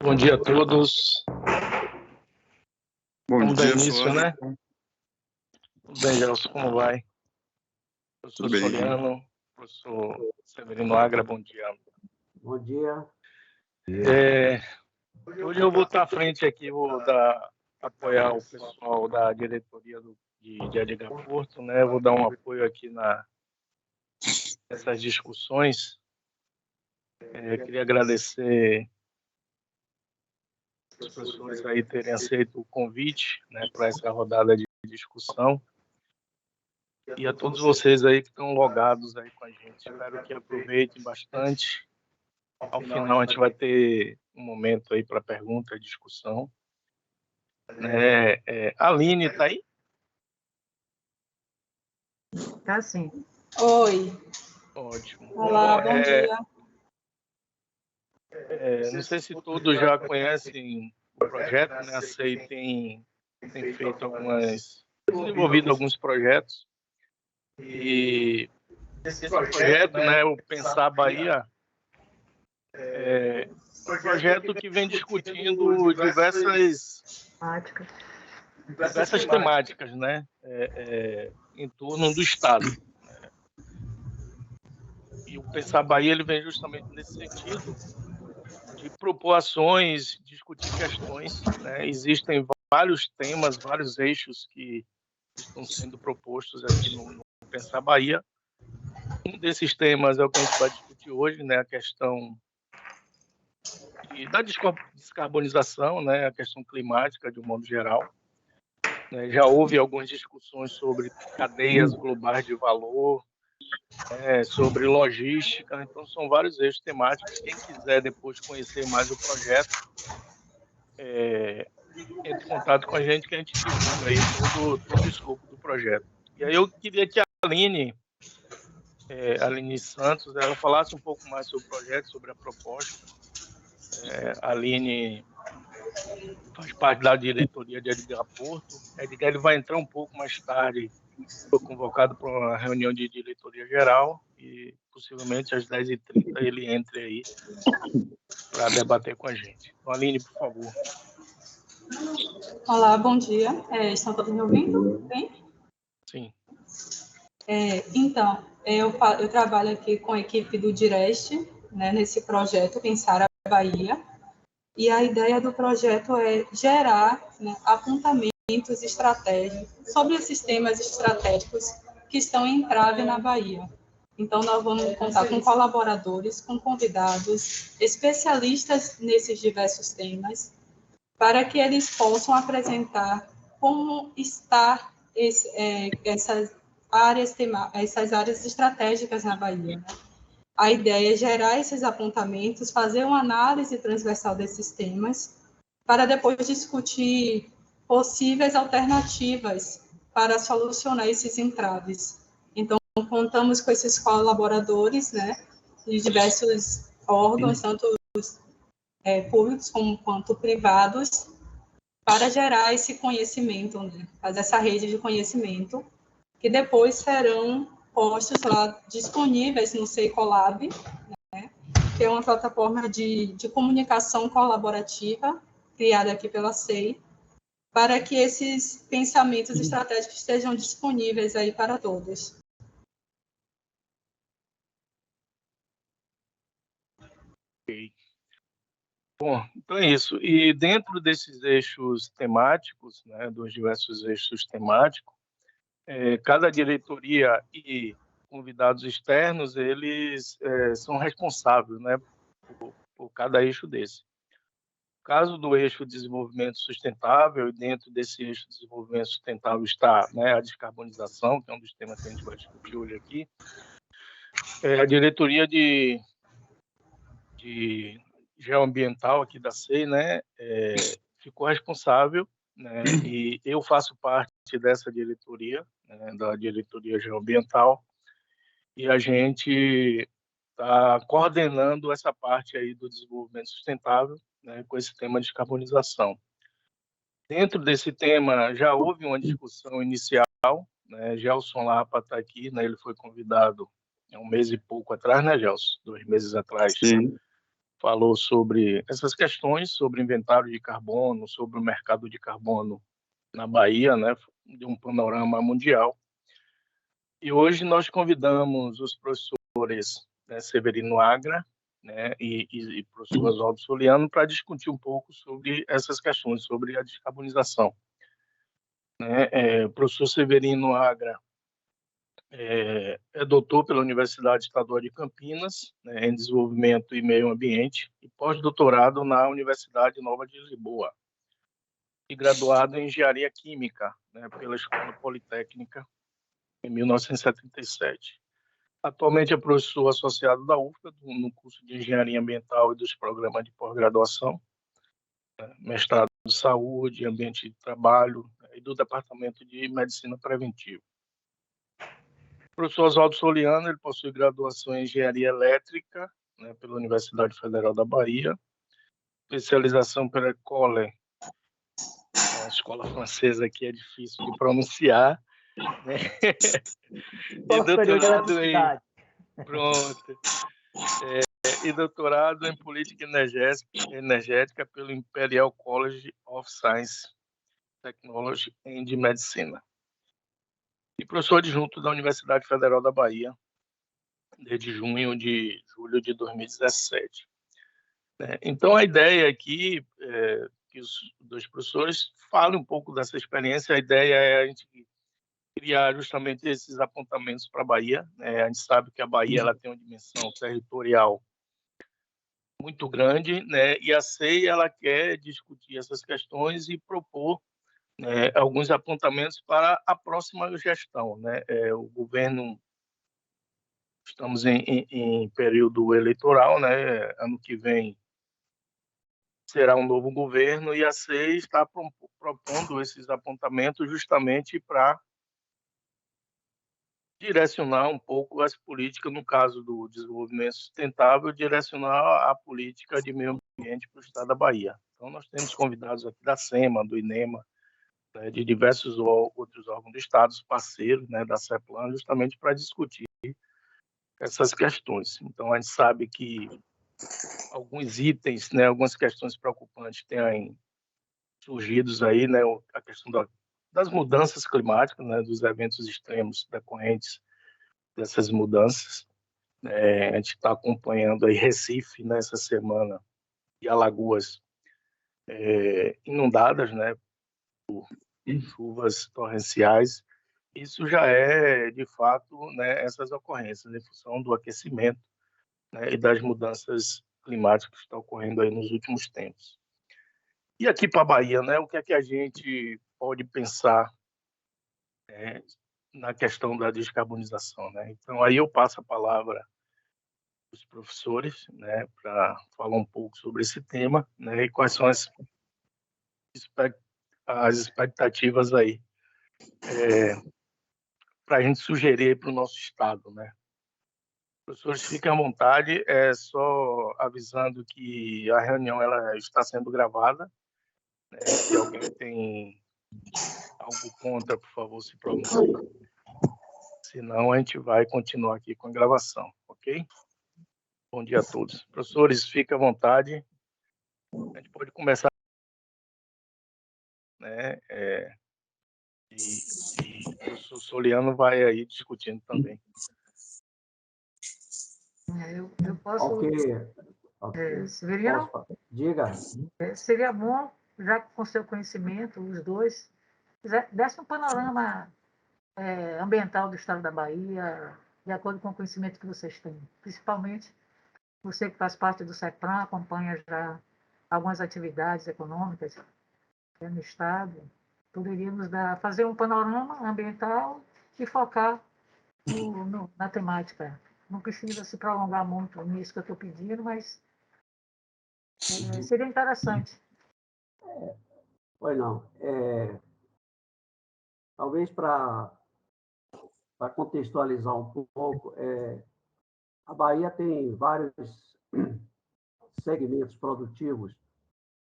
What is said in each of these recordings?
Bom dia a todos. Bom Vamos dar dia, início, Flávio. né? Tudo bem, Gelson, como vai? Professor Tudo bem. Soliano, professor Severino Agra, bom dia. Bom dia. Hoje eu vou estar à frente aqui, apoiar o pessoal da diretoria de Edgar Porto, né? Eu vou dar um apoio aqui nessas discussões. Queria agradecer os professores aí terem aceito o convite, né, para essa rodada de discussão. E a todos vocês aí que estão logados aí com a gente. Espero que aproveitem bastante. Ao final a gente vai ter um momento aí para pergunta e discussão. A Aline está aí? Tá sim. Oi. Ótimo. Olá, bom dia. Não sei se todos já conhecem o projeto, né? A SEI tem desenvolvido alguns projetos. E esse projeto, né, o Pensar Bahia, é um projeto que vem discutindo diversas temáticas, né, em torno do Estado. E o Pensar Bahia ele vem justamente nesse sentido de propor ações, discutir questões, né? Existem vários temas, vários eixos que estão sendo propostos aqui no Pensar Bahia. Um desses temas é o que a gente vai discutir hoje, né? A questão da descarbonização, né? A questão climática, de um modo geral. Já houve algumas discussões sobre cadeias globais de valor, sobre logística, então são vários eixos temáticos. Quem quiser depois conhecer mais o projeto, entre em contato com a gente que a gente divulga aí todo o escopo do projeto. E aí eu queria que a Aline Santos, ela falasse um pouco mais sobre o projeto, sobre a proposta. A Aline faz parte da diretoria de Edgar Porto. Edgar ele vai entrar um pouco mais tarde, foi convocado para uma reunião de diretoria geral e possivelmente às 10h30 ele entre aí para debater com a gente. Então, Aline, por favor. Olá, bom dia. Estão todos me ouvindo? Bem? Sim. Então, eu trabalho aqui com a equipe do Direste, né, nesse projeto Pensar a Bahia, e a ideia do projeto é gerar, né, apontamentos estratégicos sobre esses temas estratégicos que estão em entrave na Bahia. Então, nós vamos contar com colaboradores, com convidados, especialistas nesses diversos temas, para que eles possam apresentar como está essas áreas estratégicas na Bahia, né? A ideia é gerar esses apontamentos, fazer uma análise transversal desses temas, para depois discutir possíveis alternativas para solucionar esses entraves. Então, contamos com esses colaboradores, né, de diversos órgãos, tanto públicos quanto privados, para gerar esse conhecimento, né, fazer essa rede de conhecimento, que depois serão postos lá disponíveis no SEI Colab, né, que é uma plataforma de comunicação colaborativa criada aqui pela SEI, para que esses pensamentos estratégicos estejam disponíveis aí para todos. Ok. Bom, então é isso. E dentro desses eixos temáticos, né, dos diversos eixos temáticos, cada diretoria e convidados externos, eles são responsáveis, né, por cada eixo desse. No caso do eixo desenvolvimento sustentável, e dentro desse eixo desenvolvimento sustentável está, né, a descarbonização, que é um dos temas que a gente vai discutir hoje aqui. A diretoria de geoambiental aqui da SEI, né, ficou responsável, né, e eu faço parte dessa diretoria, né, da diretoria geoambiental, e a gente está coordenando essa parte aí do desenvolvimento sustentável, né, com esse tema de descarbonização. Dentro desse tema já houve uma discussão inicial, né, Gelson Lapa está aqui, né, ele foi convidado há um mês e pouco atrás, né, Gelson? 2 meses atrás. Sim. falou sobre essas questões, sobre inventário de carbono, sobre o mercado de carbono na Bahia, né, de um panorama mundial. E hoje nós convidamos os professores, né, Severino Agra, né, e professor Oswaldo Soliano para discutir um pouco sobre essas questões, sobre a descarbonização. Né? O professor Severino Agra é doutor pela Universidade Estadual de Campinas, né, em Desenvolvimento e Meio Ambiente, e pós-doutorado na Universidade Nova de Lisboa, e graduado em Engenharia Química, né, pela Escola Politécnica, em 1977. Atualmente é professor associado da UFBA, no curso de Engenharia Ambiental e dos programas de pós-graduação, né, mestrado em Saúde, Ambiente de Trabalho, né, e do Departamento de Medicina Preventiva. O professor Oswaldo Soliano, ele possui graduação em Engenharia Elétrica, né, pela Universidade Federal da Bahia, especialização pela École, a escola francesa aqui é difícil de pronunciar, né? E doutorado em... Pronto. E doutorado em Política Energética pelo Imperial College of Science, Technology and Medicina. E professor adjunto da Universidade Federal da Bahia, desde julho de 2017. Então, a ideia aqui é que os dois professores falem um pouco dessa experiência. A ideia é a gente criar justamente esses apontamentos para a Bahia. A gente sabe que a Bahia ela tem uma dimensão territorial muito grande, né? E a CEI ela quer discutir essas questões e propor, né, alguns apontamentos para a próxima gestão, né? O governo, estamos em período eleitoral, né? Ano que vem será um novo governo e a CEI está propondo esses apontamentos justamente para direcionar um pouco as políticas, no caso do desenvolvimento sustentável, direcionar a política de meio ambiente para o estado da Bahia. Então, nós temos convidados aqui da SEMA, do INEMA, né, de diversos outros órgãos do estado, parceiros, né, da CEPLAN, justamente para discutir essas questões. Então, a gente sabe que alguns itens, né, algumas questões preocupantes têm surgidos aí, né, a questão das mudanças climáticas, né, dos eventos extremos decorrentes dessas mudanças. A gente está acompanhando aí Recife nessa semana e Alagoas inundadas, né, por chuvas torrenciais. Isso já é, de fato, né, essas ocorrências em função do aquecimento, né, e das mudanças climáticas que estão ocorrendo aí nos últimos tempos. E aqui para a Bahia, né, o que é que a gente pode pensar na questão da descarbonização, né? Então, aí eu passo a palavra os professores, né, para falar um pouco sobre esse tema, né, e quais são as expectativas aí para a gente sugerir para o nosso estado, né. Professores, fiquem à vontade, só avisando que a reunião ela está sendo gravada, né, se alguém tem algo contra, por favor, se pronuncie. Senão, a gente vai continuar aqui com a gravação, ok? Bom dia a todos. Professores, fiquem à vontade. A gente pode começar, né? E o professor Soliano vai aí discutindo também. Eu posso... Ok. Severino? Diga. Seria bom, já que com seu conhecimento, os dois, desse um panorama ambiental do estado da Bahia, de acordo com o conhecimento que vocês têm. Principalmente você que faz parte do CEPRAM, acompanha já algumas atividades econômicas no estado, poderíamos fazer um panorama ambiental e focar na temática. Não precisa se prolongar muito nisso que eu estou pedindo, mas seria interessante. Pois não. Talvez para contextualizar um pouco, a Bahia tem vários segmentos produtivos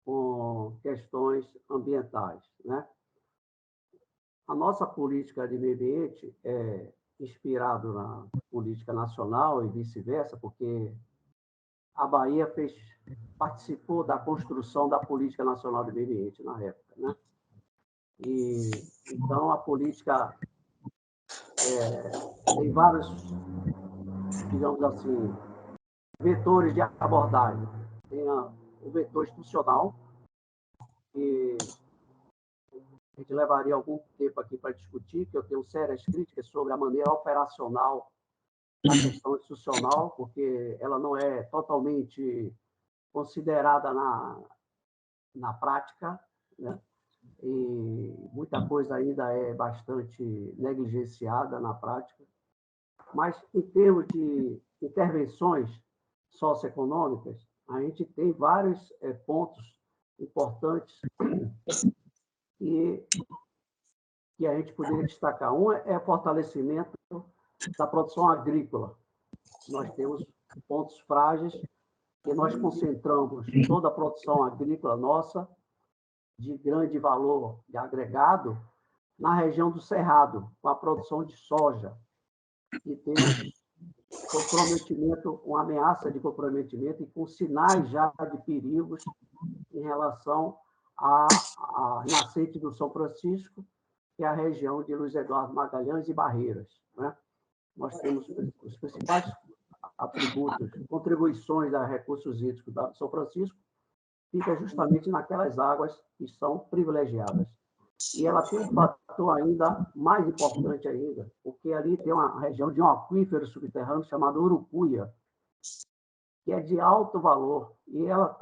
com questões ambientais, né? A nossa política de meio ambiente é inspirado na política nacional e vice-versa, porque a Bahia participou da construção da Política Nacional de Meio Ambiente na época, né? E, então, a política tem vários, digamos assim, vetores de abordagem. Tem o vetor institucional, que a gente levaria algum tempo aqui para discutir, que eu tenho sérias críticas sobre a maneira operacional da questão institucional, porque ela não é totalmente considerada na prática, né? E muita coisa ainda é bastante negligenciada na prática. Mas, em termos de intervenções socioeconômicas, a gente tem vários pontos importantes que a gente poderia destacar. Um é o fortalecimento da produção agrícola. Nós temos pontos frágeis que nós concentramos toda a produção agrícola nossa, de grande valor de agregado, na região do Cerrado, com a produção de soja. E temos comprometimento, uma ameaça de comprometimento e com sinais já de perigos em relação à nascente do São Francisco, que é a região de Luiz Eduardo Magalhães e Barreiras, né? Nós temos os principais atributos, contribuições a recursos hídricos da São Francisco, fica justamente naquelas águas que são privilegiadas. E ela tem um fator ainda mais importante ainda, porque ali tem uma região de um aquífero subterrâneo chamado Urucuia, que é de alto valor, e ela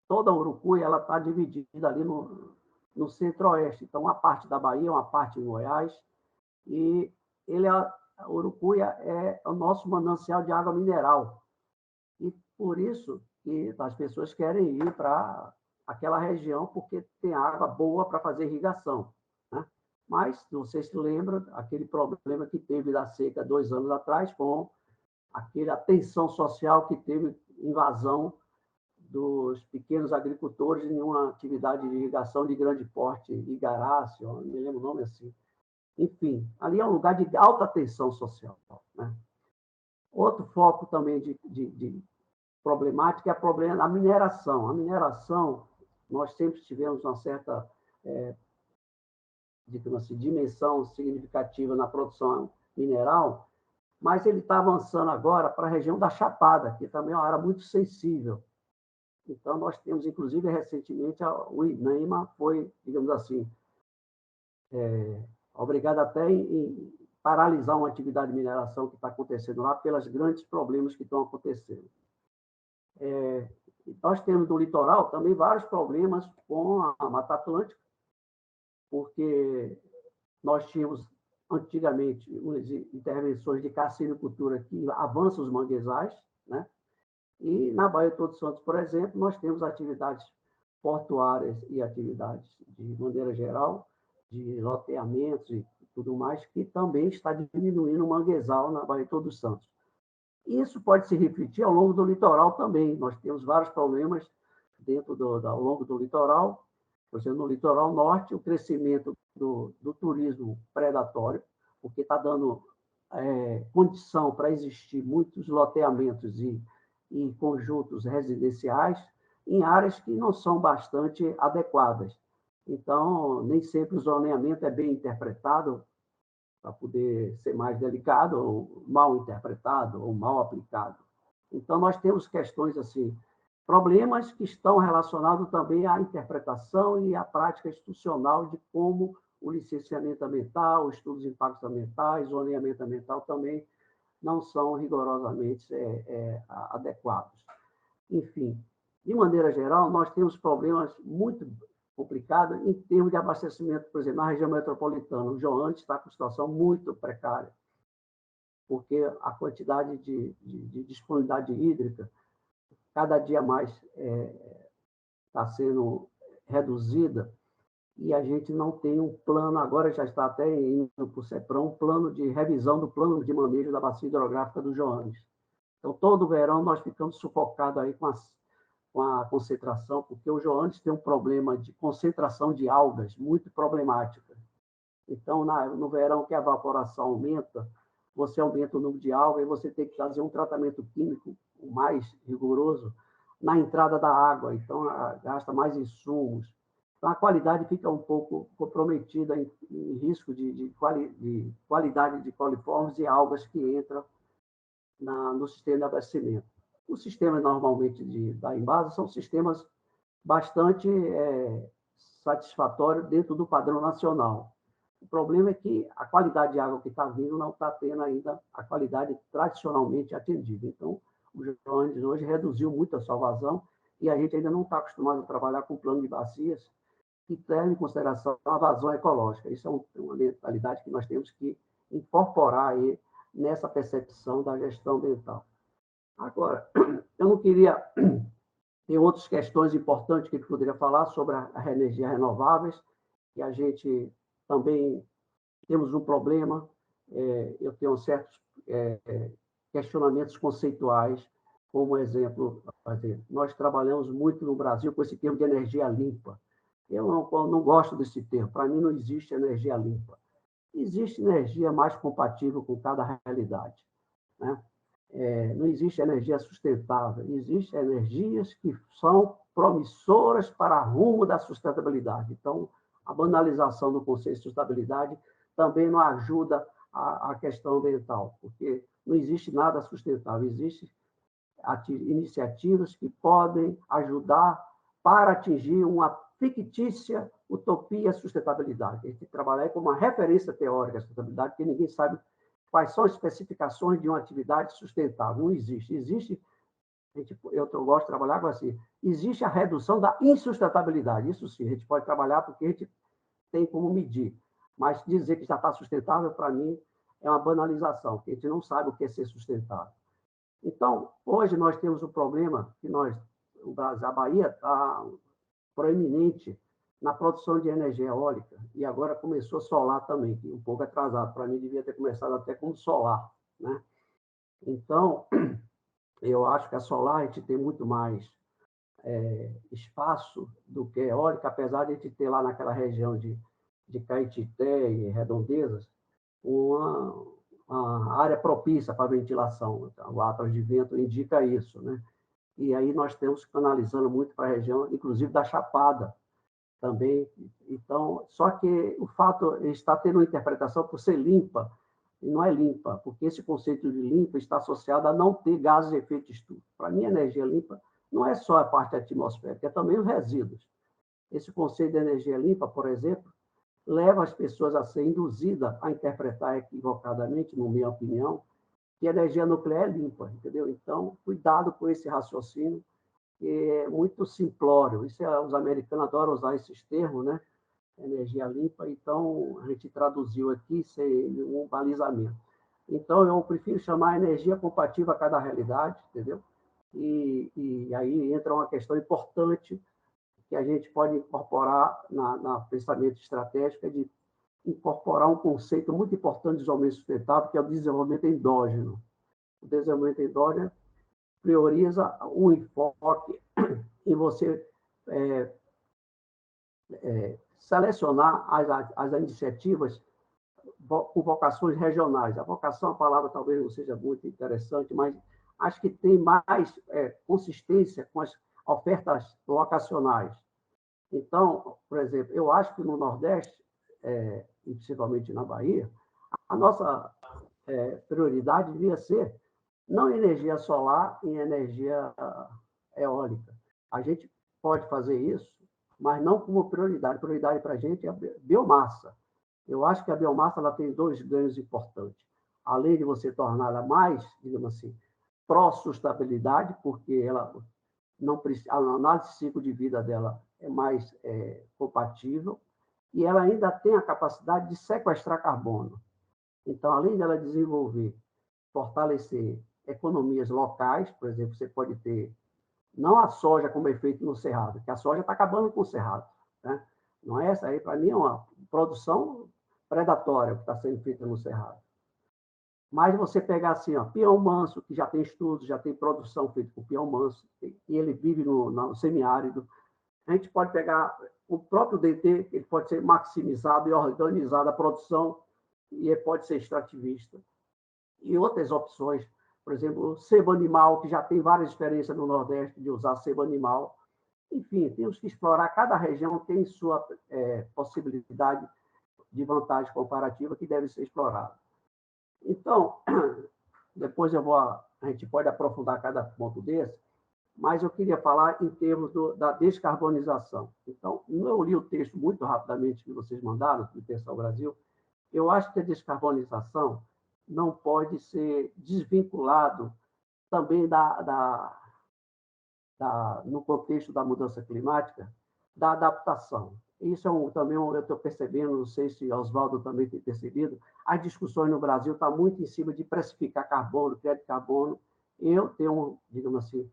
toda a Urucuia ela está dividida ali no centro-oeste. Então, uma parte da Bahia, uma parte em Goiás, e a Urucuia é o nosso manancial de água mineral. E por isso que as pessoas querem ir para aquela região, porque tem água boa para fazer irrigação, né? Mas, não sei se lembra, aquele problema que teve da seca 2 anos atrás, com aquela tensão social que teve invasão dos pequenos agricultores em uma atividade de irrigação de grande porte, Igarácio, não me lembro o nome assim. Enfim, ali é um lugar de alta tensão social, né? Outro foco também de problemática é a problema da mineração. A mineração, nós sempre tivemos uma certa digamos assim, dimensão significativa na produção mineral, mas ele está avançando agora para a região da Chapada, que também é uma área muito sensível. Então, nós temos, inclusive, recentemente, o INEMA foi, digamos assim, obrigado até em paralisar uma atividade de mineração que está acontecendo lá pelos grandes problemas que estão acontecendo. Nós temos no litoral também vários problemas com a Mata Atlântica, porque nós tínhamos, antigamente, intervenções de carcinicultura que avançam os manguezais, né? E na Baía de Todos Santos, por exemplo, nós temos atividades portuárias e atividades, de maneira geral, de loteamentos e tudo mais, que também está diminuindo o manguezal na Baía de Todos Santos. Isso pode se refletir ao longo do litoral também. Nós temos vários problemas ao longo do litoral. Por exemplo, no litoral norte, o crescimento do turismo predatório, porque está dando condição para existir muitos loteamentos e conjuntos residenciais em áreas que não são bastante adequadas. Então, nem sempre o zoneamento é bem interpretado, para poder ser mais delicado, ou mal interpretado, ou mal aplicado. Então, nós temos questões assim, problemas que estão relacionados também à interpretação e à prática institucional de como o licenciamento ambiental, os estudos de impactos ambientais, o zoneamento ambiental também não são rigorosamente adequados. Enfim, de maneira geral, nós temos problemas muito complicados em termos de abastecimento, por exemplo, na região metropolitana. O João está com situação muito precária, porque a quantidade de disponibilidade hídrica cada dia mais está sendo reduzida, e a gente não tem um plano, agora já está até indo para o CEPRAM, um plano de revisão do plano de manejo da bacia hidrográfica do Joanes. Então, todo verão nós ficamos sufocados aí com a concentração, porque o Joanes tem um problema de concentração de algas muito problemática. Então, no verão que a evaporação aumenta, você aumenta o número de algas e você tem que fazer um tratamento químico, mais rigoroso na entrada da água, então gasta mais insumos. Então, a qualidade fica um pouco comprometida em risco de qualidade de coliformes e algas que entram no sistema de abastecimento. Os sistemas, normalmente, da Embasa são sistemas bastante satisfatórios dentro do padrão nacional. O problema é que a qualidade de água que está vindo não está tendo ainda a qualidade tradicionalmente atendida. Então, o Joanes hoje reduziu muito a sua vazão e a gente ainda não está acostumado a trabalhar com plano de bacias que leva em consideração a vazão ecológica. Isso é uma mentalidade que nós temos que incorporar aí nessa percepção da gestão ambiental. Agora, eu não queria... Tem outras questões importantes que a gente poderia falar sobre a energia renováveis, que a gente também temos um problema. Eu tenho certos questionamentos conceituais, como exemplo, nós trabalhamos muito no Brasil com esse termo de energia limpa. Eu não gosto desse termo. Para mim, não existe energia limpa. Existe energia mais compatível com cada realidade, né? Não existe energia sustentável. Existem energias que são promissoras para rumo da sustentabilidade. Então, a banalização do conceito de sustentabilidade também não ajuda a questão ambiental, porque não existe nada sustentável. Existem iniciativas que podem ajudar para atingir uma fictícia utopia sustentabilidade. A gente tem que trabalhar como uma referência teórica à sustentabilidade, porque ninguém sabe quais são as especificações de uma atividade sustentável. Não existe. Eu gosto de trabalhar com assim, existe a redução da insustentabilidade. Isso sim, a gente pode trabalhar porque a gente tem como medir. Mas dizer que já está sustentável, para mim, é uma banalização, porque a gente não sabe o que é ser sustentável. Então, hoje nós temos um problema que a Bahia está proeminente na produção de energia eólica, e agora começou solar também, que é um pouco atrasado. Para mim, devia ter começado até com solar, né? Então, eu acho que a solar a gente tem muito mais espaço do que a eólica, apesar de a gente ter lá naquela região de Caetité e Redondezas uma área propícia para ventilação. O atlas de vento indica isso, né? E aí nós temos canalizando muito para a região, inclusive da Chapada, também. Então, só que o fato está tendo uma interpretação por ser limpa, e não é limpa, porque esse conceito de limpa está associado a não ter gases de efeito estufa. Para mim, a energia limpa não é só a parte atmosférica, é também os resíduos. Esse conceito de energia limpa, por exemplo, leva as pessoas a ser induzidas a interpretar equivocadamente, na minha opinião, que a energia nuclear é limpa, entendeu? Então, cuidado com esse raciocínio, que é muito simplório. Os americanos adoram usar esses termos, né? Energia limpa, então a gente traduziu aqui sem um balizamento. Então, eu prefiro chamar energia compatível a cada realidade, entendeu? E aí entra uma questão importante que a gente pode incorporar na pensamento estratégico, de incorporar um conceito muito importante de desenvolvimento sustentável, que é o desenvolvimento endógeno. O desenvolvimento endógeno prioriza um enfoque em você selecionar as iniciativas com vocações regionais. A vocação, a palavra talvez não seja muito interessante, mas acho que tem mais consistência com as ofertas vocacionais. Então, por exemplo, eu acho que no Nordeste, e principalmente na Bahia, a nossa prioridade devia ser não energia solar e energia eólica. A gente pode fazer isso, mas não como prioridade. Prioridade para a gente é a biomassa. Eu acho que a biomassa ela tem dois ganhos importantes. Além de você torná-la mais, digamos assim, pró-sustentabilidade, porque ela não precisa, a análise de ciclo de vida dela é mais compatível, e ela ainda tem a capacidade de sequestrar carbono. Então, além dela desenvolver, fortalecer economias locais, por exemplo, você pode ter, não a soja como efeito no cerrado, que a soja está acabando com o cerrado, né? Não é essa aí, para mim, é uma produção predatória que está sendo feita no cerrado. Mas você pegar assim, ó, peão manso, que já tem estudos, já tem produção feita com peão manso, e ele vive no semiárido. A gente pode pegar o próprio DT, ele pode ser maximizado e organizado a produção, e ele pode ser extrativista. E outras opções por exemplo, sebo animal, que já tem várias experiências no Nordeste de usar sebo animal. Enfim, temos que explorar, cada região tem sua possibilidade de vantagem comparativa que deve ser explorada. Então, depois a gente pode aprofundar cada ponto desse, mas eu queria falar em termos da descarbonização. Então, eu li o texto muito rapidamente que vocês mandaram, do Pensar Brasil. Eu acho que a descarbonização não pode ser desvinculado também no contexto da mudança climática, da adaptação. Isso também eu estou percebendo, não sei se Oswaldo também tem percebido, as discussões no Brasil estão muito em cima de precificar carbono, crédito de carbono. Eu tenho, digamos assim,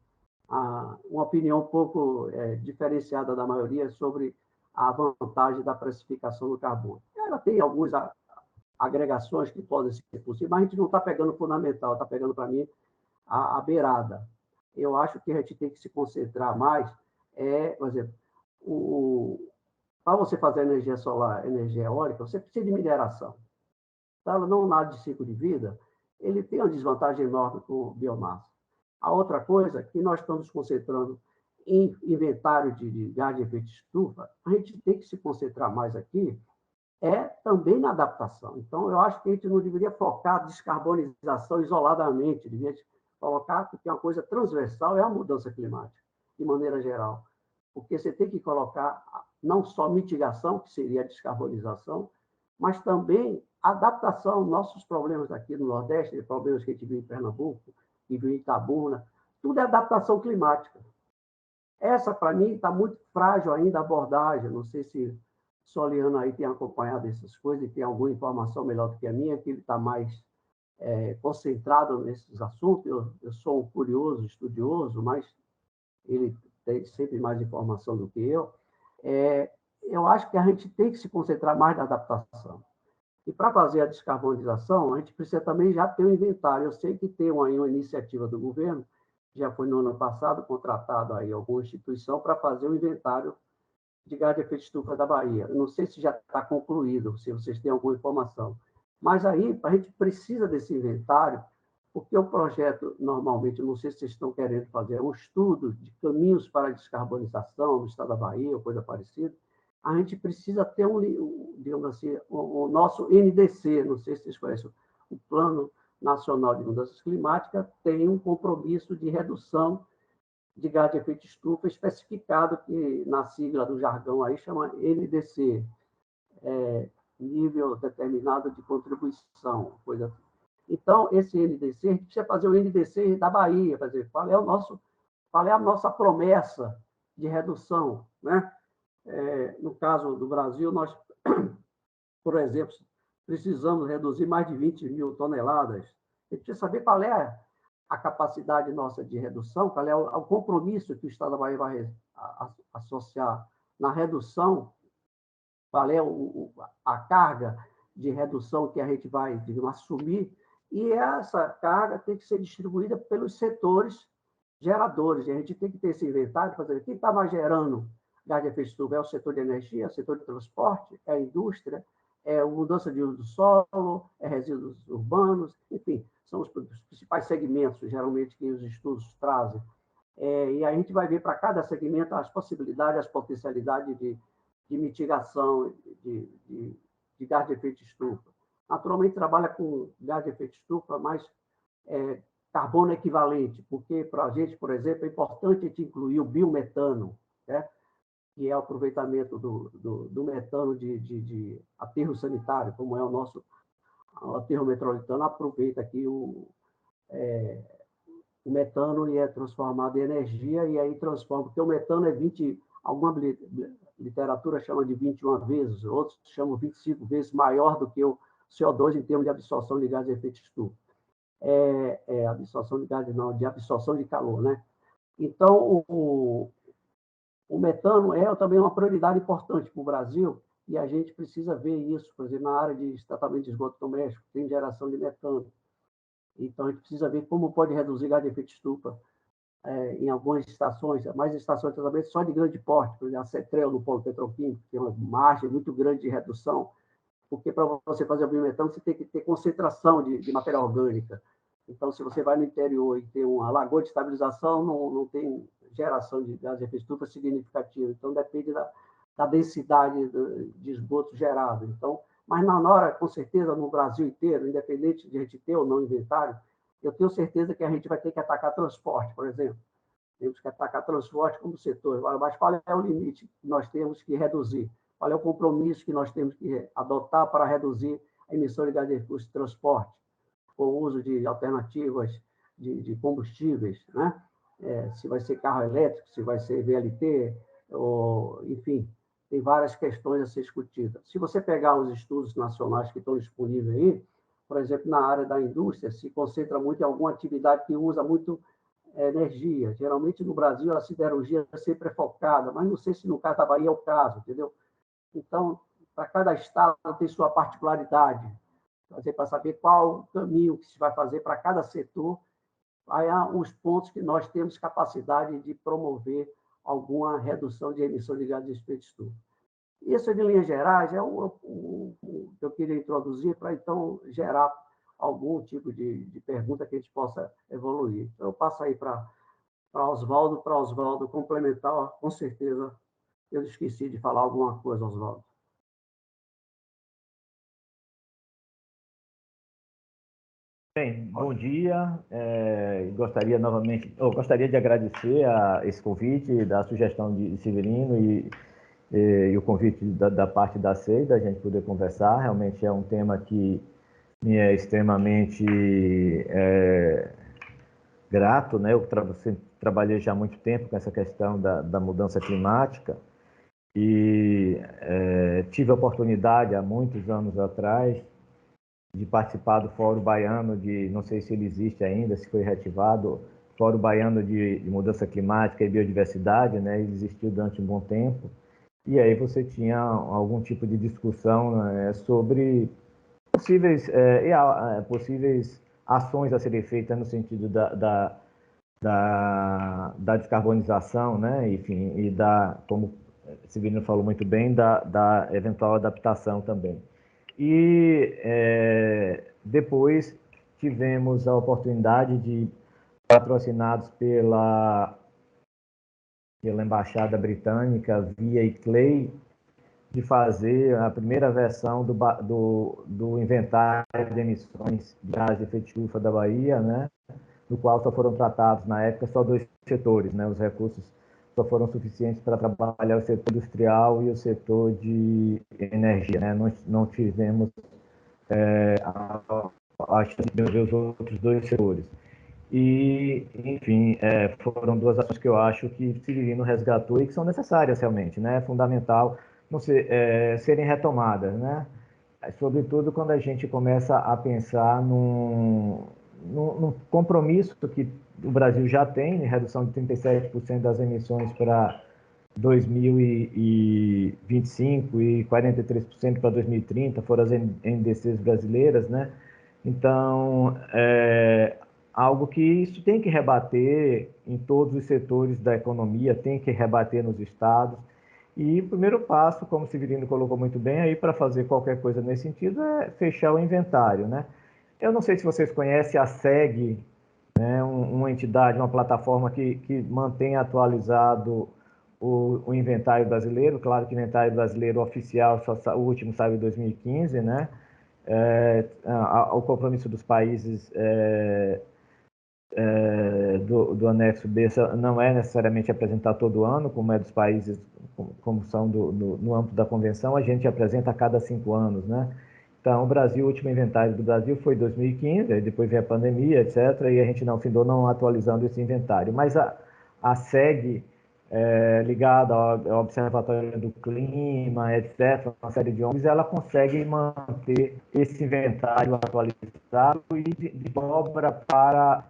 uma opinião um pouco diferenciada da maioria sobre a vantagem da precificação do carbono. Ela tem algumas agregações que podem ser possíveis, mas a gente não está pegando o fundamental, está pegando, para mim, a beirada. Eu acho que a gente tem que se concentrar mais, por exemplo, para você fazer energia solar, energia eólica, você precisa de mineração. Então, não nada de ciclo de vida, ele tem uma desvantagem enorme com biomassa. A outra coisa que nós estamos concentrando em inventário de gás de efeito de estufa, a gente tem que se concentrar mais aqui também na adaptação. Então, eu acho que a gente não deveria focar a descarbonização isoladamente, deveria colocar que uma coisa transversal é a mudança climática, de maneira geral. Porque você tem que colocar não só mitigação, que seria a descarbonização, mas também adaptação aos nossos problemas aqui no Nordeste, problemas que a gente viu em Pernambuco, que viu em Itabuna, tudo é adaptação climática. Essa, para mim, está muito frágil ainda a abordagem. Não sei se Soliano aí tem acompanhado essas coisas e tem alguma informação melhor do que a minha, que ele está mais concentrado nesses assuntos. Eu sou um curioso, estudioso, mas ele tem sempre mais informação do que eu. Eu acho que a gente tem que se concentrar mais na adaptação. E para fazer a descarbonização, a gente precisa também já ter um inventário. Eu sei que tem uma iniciativa do governo, já foi no ano passado contratado aí alguma instituição para fazer o inventário de gás de efeito de estufa da Bahia. Eu não sei se já está concluído, se vocês têm alguma informação. Mas aí a gente precisa desse inventário, porque o projeto, normalmente, não sei se vocês estão querendo fazer um estudo de caminhos para a descarbonização no estado da Bahia, ou coisa parecida, a gente precisa ter digamos assim, o nosso NDC, não sei se vocês conhecem, o Plano Nacional de Mudanças Climáticas, tem um compromisso de redução de gás de efeito de estufa especificado, que na sigla do jargão aí chama NDC, nível determinado de contribuição, coisa assim. Então, esse NDC, a gente precisa fazer o NDC da Bahia, quer dizer, qual é a nossa promessa de redução, né? No caso do Brasil, nós, por exemplo, precisamos reduzir mais de 20 mil toneladas. A gente precisa saber qual é a capacidade nossa de redução, qual é o compromisso que o Estado da Bahia vai associar na redução, qual é a carga de redução que a gente vai, digamos, assumir, e essa carga tem que ser distribuída pelos setores geradores. E a gente tem que ter esse inventário, fazer quem está mais gerando gás de efeito de estufa, é o setor de energia, é o setor de transporte, é a indústria, é mudança de uso do solo, é resíduos urbanos, enfim, são os principais segmentos, geralmente, que os estudos trazem. E a gente vai ver para cada segmento as possibilidades, as potencialidades de mitigação de gás de efeito de estufa. Naturalmente, trabalha com gás de efeito de estufa, mas carbono equivalente, porque para a gente, por exemplo, é importante a gente incluir o biometano, né? Que é o aproveitamento do metano de aterro sanitário, como é o nosso aterro metropolitano, aproveita aqui o metano e é transformado em energia, e aí transforma, porque o metano é 20, alguma literatura chama de 21 vezes, outros chamam 25 vezes maior do que o CO2 em termos de absorção de gás de efeito de estufa. Absorção de gás, não, de absorção de calor, né? Então, o metano é também uma prioridade importante para o Brasil, e a gente precisa ver isso, por exemplo, na área de tratamento de esgoto doméstico, tem geração de metano. Então, a gente precisa ver como pode reduzir gás de efeito de estufa em algumas estações, mais estações de tratamento só de grande porte, por exemplo, a CETREL no polo petroquímico, tem uma margem muito grande de redução, porque para você fazer o biometano, você tem que ter concentração de matéria orgânica. Então, se você vai no interior e tem uma lagoa de estabilização, não tem geração de gás de efeito estufa significativa. Então, depende da densidade de esgoto gerado. Então, mas na hora, com certeza, no Brasil inteiro, independente de a gente ter ou não inventário, eu tenho certeza que a gente vai ter que atacar transporte, por exemplo. Temos que atacar transporte como setor. Mas qual é o limite que nós temos que reduzir? Qual é o compromisso que nós temos que adotar para reduzir a emissão de gás de transporte, com o uso de alternativas de combustíveis, né? Se vai ser carro elétrico, se vai ser VLT, ou, enfim, tem várias questões a ser discutidas. Se você pegar os estudos nacionais que estão disponíveis aí, por exemplo, na área da indústria, se concentra muito em alguma atividade que usa muito energia. Geralmente, no Brasil, a siderurgia sempre é focada, mas não sei se no caso da Bahia é o caso, entendeu? Então, para cada estado tem sua particularidade. Para saber qual o caminho que se vai fazer para cada setor, aí há os pontos que nós temos capacidade de promover alguma redução de emissão de gases de efeito estufa. Isso, de linhas gerais, é o que eu queria introduzir para, então, gerar algum tipo de pergunta que a gente possa evoluir. Então, eu passo aí para Oswaldo complementar, com certeza eu esqueci de falar alguma coisa, Oswaldo. Bem, bom dia. Gostaria de agradecer esse convite, da sugestão de Severino e o convite da parte da SEI, da gente poder conversar. Realmente é um tema que me é extremamente grato, né? Eu trabalhei já há muito tempo com essa questão da mudança climática e tive a oportunidade, há muitos anos atrás, de participar do Fórum Baiano não sei se ele existe ainda, se foi reativado, Fórum Baiano de Mudança Climática e Biodiversidade, né? Ele existiu durante um bom tempo. E aí você tinha algum tipo de discussão, né, sobre possíveis ações a serem feitas no sentido da descarbonização, né? Enfim, e como Severino falou muito bem, da eventual adaptação também. E depois tivemos a oportunidade de, patrocinados pela Embaixada Britânica, via ICLEI, de fazer a primeira versão do inventário de emissões de gás de efeito estufa da Bahia, né? No qual só foram tratados, na época, só 2 setores, né? Os recursos só foram suficientes para trabalhar o setor industrial e o setor de energia, né? Não tivemos a chance de ver os outros 2 setores. E, enfim, foram 2 ações que eu acho que Severino resgatou e que são necessárias realmente, né? É fundamental serem retomadas, né? Sobretudo quando a gente começa a pensar num compromisso que o Brasil já tem, de redução de 37% das emissões para 2025 e 43% para 2030, foram as NDCs brasileiras, né? Então, algo que isso tem que rebater em todos os setores da economia, tem que rebater nos estados. E o primeiro passo, como o Severino colocou muito bem, aí para fazer qualquer coisa nesse sentido, é fechar o inventário, né? Eu não sei se vocês conhecem a SEG, né? Uma entidade, uma plataforma que mantém atualizado o inventário brasileiro. Claro que o inventário brasileiro oficial, o último saiu em 2015, né? O compromisso dos países do anexo B não é necessariamente apresentar todo ano, como é dos países, como são no âmbito da convenção, a gente apresenta a cada 5 anos, né? Então, o último inventário do Brasil foi em 2015, depois veio a pandemia, etc., e a gente findou não atualizando esse inventário. Mas a SEG, ligada ao Observatório do Clima, etc., uma série de ONGs, ela consegue manter esse inventário atualizado e de dobra para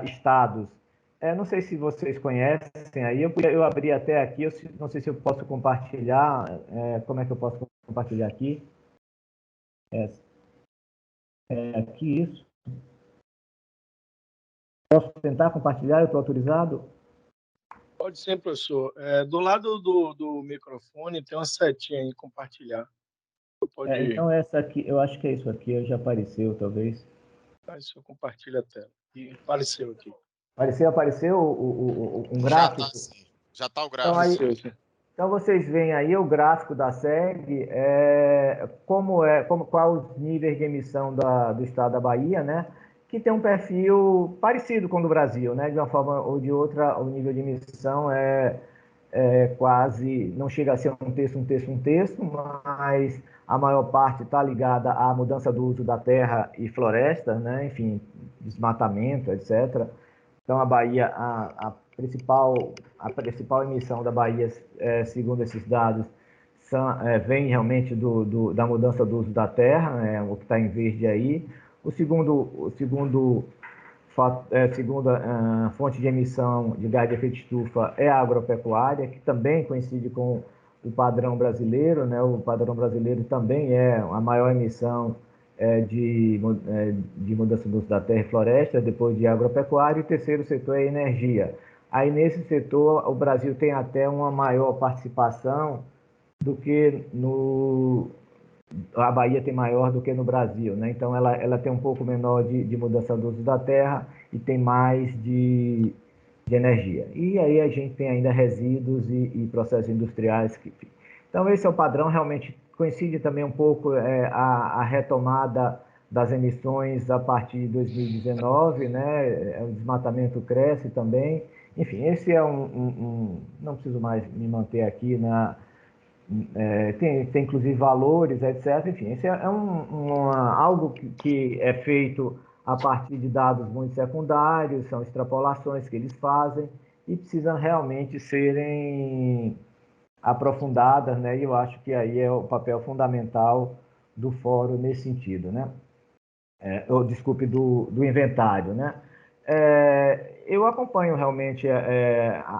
estados. Não sei se vocês conhecem aí, eu abri até aqui, não sei se eu posso compartilhar, como é que eu posso compartilhar aqui? Aqui isso. Posso tentar compartilhar? Eu estou autorizado? Pode ser, professor. Do lado do microfone tem uma setinha aí, compartilhar. Então essa aqui, eu acho que é isso aqui, já apareceu, talvez. Deixa eu compartilhar a tela. E apareceu aqui. Apareceu um gráfico? Já está sim. Já está o Então, gráfico. aí, então vocês veem aí o gráfico da SEG, qual os níveis de emissão do estado da Bahia, né? Que tem um perfil parecido com o do Brasil, né? De uma forma ou de outra, o nível de emissão quase, não chega a ser um terço, mas a maior parte está ligada à mudança do uso da terra e floresta, né? Enfim, desmatamento, etc. Então, a Bahia, a principal emissão da Bahia, segundo esses dados, vem realmente da mudança do uso da terra, o que está em verde aí. Segunda fonte de emissão de gás de efeito de estufa é a agropecuária, que também coincide com o padrão brasileiro, né? O padrão brasileiro também é a maior emissão de mudança do uso da terra e floresta, depois de agropecuária, e o terceiro setor é energia. Aí, nesse setor, o Brasil tem até uma maior participação do que a Bahia tem maior do que no Brasil, né? Então, ela tem um pouco menor de mudança do uso da terra e tem mais de energia. E aí a gente tem ainda resíduos e processos industriais. Então, esse é o padrão, realmente coincide também um pouco a retomada das emissões a partir de 2019, né? O desmatamento cresce também. Enfim, esse é não preciso mais me manter aqui tem inclusive valores, etc. Enfim, esse é algo que é feito a partir de dados muito secundários, são extrapolações que eles fazem e precisam realmente serem aprofundadas, né? E eu acho que aí é o papel fundamental do fórum nesse sentido, né? Desculpe, do inventário, né? Eu acompanho realmente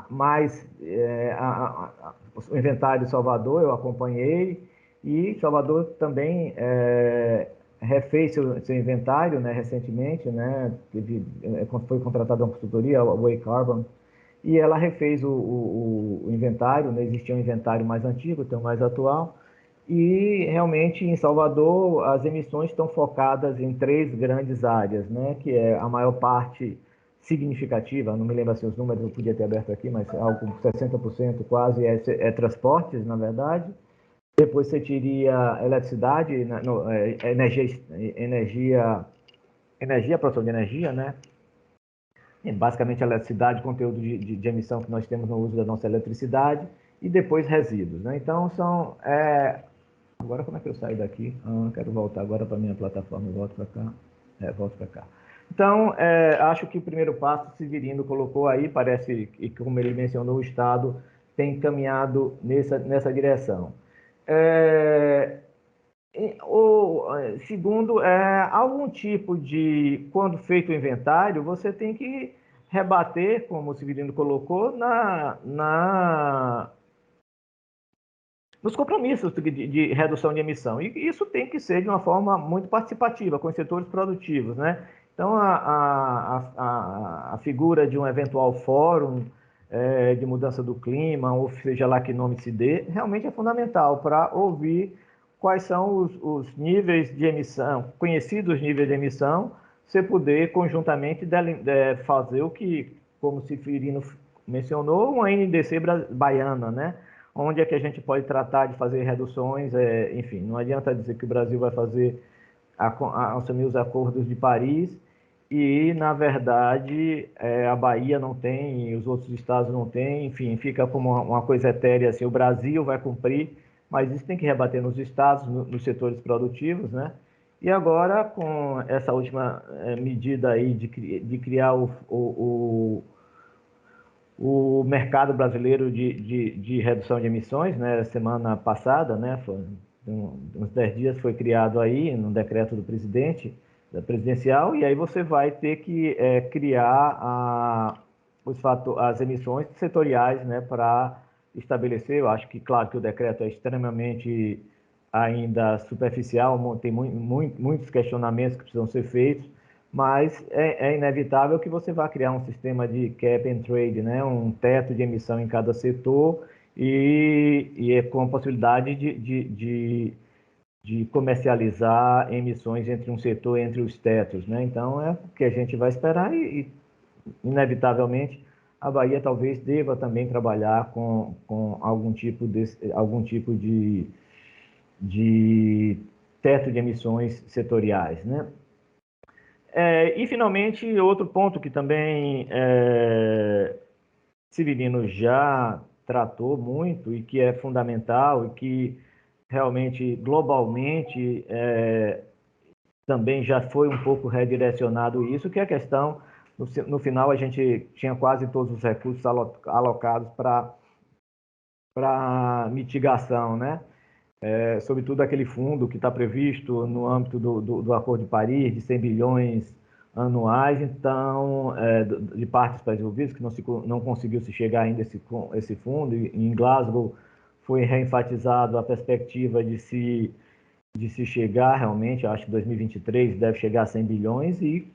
mais o inventário de Salvador, eu acompanhei, e Salvador também refez seu inventário, né, recentemente, né? Foi contratada uma consultoria, a Way Carbon, e ela refez o inventário, né? Existia um inventário mais antigo, tem um mais atual, e realmente em Salvador as emissões estão focadas em 3 grandes áreas, né? Que é a maior parte significativa, não me lembro assim os números, eu podia ter aberto aqui, mas algo como 60% quase transportes, na verdade. Depois você teria eletricidade, produção de energia, né? E basicamente a eletricidade, conteúdo de emissão que nós temos no uso da nossa eletricidade, e depois resíduos, né? Então agora como é que eu saio daqui? Quero voltar agora para a minha plataforma, volto para cá. Volto para cá. Então, acho que o primeiro passo, Severino colocou aí, parece que, como ele mencionou, o Estado tem caminhado nessa direção. Segundo, algum tipo quando feito o inventário, você tem que rebater, como o Severino colocou, nos compromissos de redução de emissão. E isso tem que ser de uma forma muito participativa, com os setores produtivos, né? Então, a figura de um eventual fórum de mudança do clima, ou seja lá que nome se dê, realmente é fundamental para ouvir quais são os níveis de emissão, conhecidos níveis de emissão, você poder conjuntamente fazer o que, como o Severino mencionou, uma NDC baiana, né? Onde é que a gente pode tratar de fazer reduções, enfim, não adianta dizer que o Brasil vai assumir os acordos de Paris e, na verdade, a Bahia não tem, e os outros estados não têm, enfim, fica como uma coisa etérea, assim, o Brasil vai cumprir, mas isso tem que rebater nos estados, nos setores produtivos, né? E agora, com essa última medida aí de criar o mercado brasileiro de redução de emissões, né? Semana passada, né? Uns 10 dias foi criado aí, no decreto do presidente, da presidencial, e aí você vai ter que criar as emissões setoriais, né? Para estabelecer, eu acho que, claro, que o decreto é extremamente ainda superficial, tem muitos questionamentos que precisam ser feitos, mas é inevitável que você vá criar um sistema de cap and trade, né? Um teto de emissão em cada setor e com a possibilidade de de comercializar emissões entre um setor e entre os tetos, né? Então, é o que a gente vai esperar e inevitavelmente, a Bahia talvez deva também trabalhar com algum tipo de teto de emissões setoriais, né? E, finalmente, outro ponto que também Severino já tratou muito e que é fundamental e que realmente, globalmente, também já foi um pouco redirecionado isso, que é a questão, no final a gente tinha quase todos os recursos alocados para mitigação, né? Sobretudo aquele fundo que está previsto no âmbito do Acordo de Paris, de 100 bilhões anuais, então, de partes para desenvolvidos, que não conseguiu se chegar ainda esse fundo, e em Glasgow foi reenfatizado a perspectiva de se chegar realmente, acho que 2023 deve chegar a 100 bilhões, e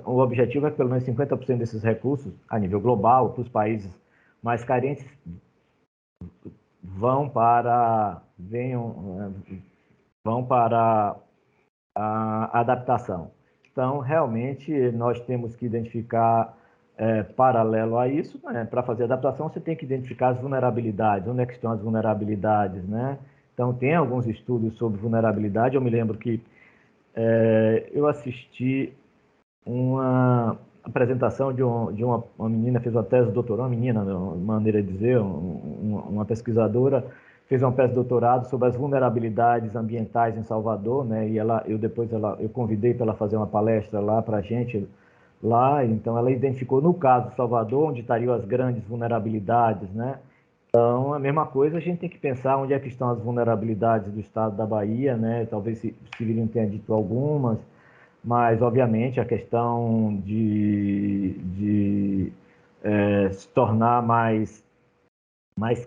o objetivo é que pelo menos 50% desses recursos, a nível global, para os países mais carentes, vão para a adaptação. Então, realmente, nós temos que identificar, paralelo a isso, né? Para fazer adaptação, você tem que identificar as vulnerabilidades, onde é que estão as vulnerabilidades, né? Então, tem alguns estudos sobre vulnerabilidade. Eu me lembro que eu assisti uma apresentação de uma menina, fez uma tese de doutorado, uma menina, maneira de dizer, uma pesquisadora, fez uma tese de doutorado sobre as vulnerabilidades ambientais em Salvador, né? E eu convidei para ela fazer uma palestra lá para a gente, lá. Então, ela identificou, no caso de Salvador, onde estariam as grandes vulnerabilidades, né? Então, a mesma coisa, a gente tem que pensar onde é que estão as vulnerabilidades do estado da Bahia, né? Talvez se Severino tenha dito algumas, mas, obviamente, a questão de se tornar mais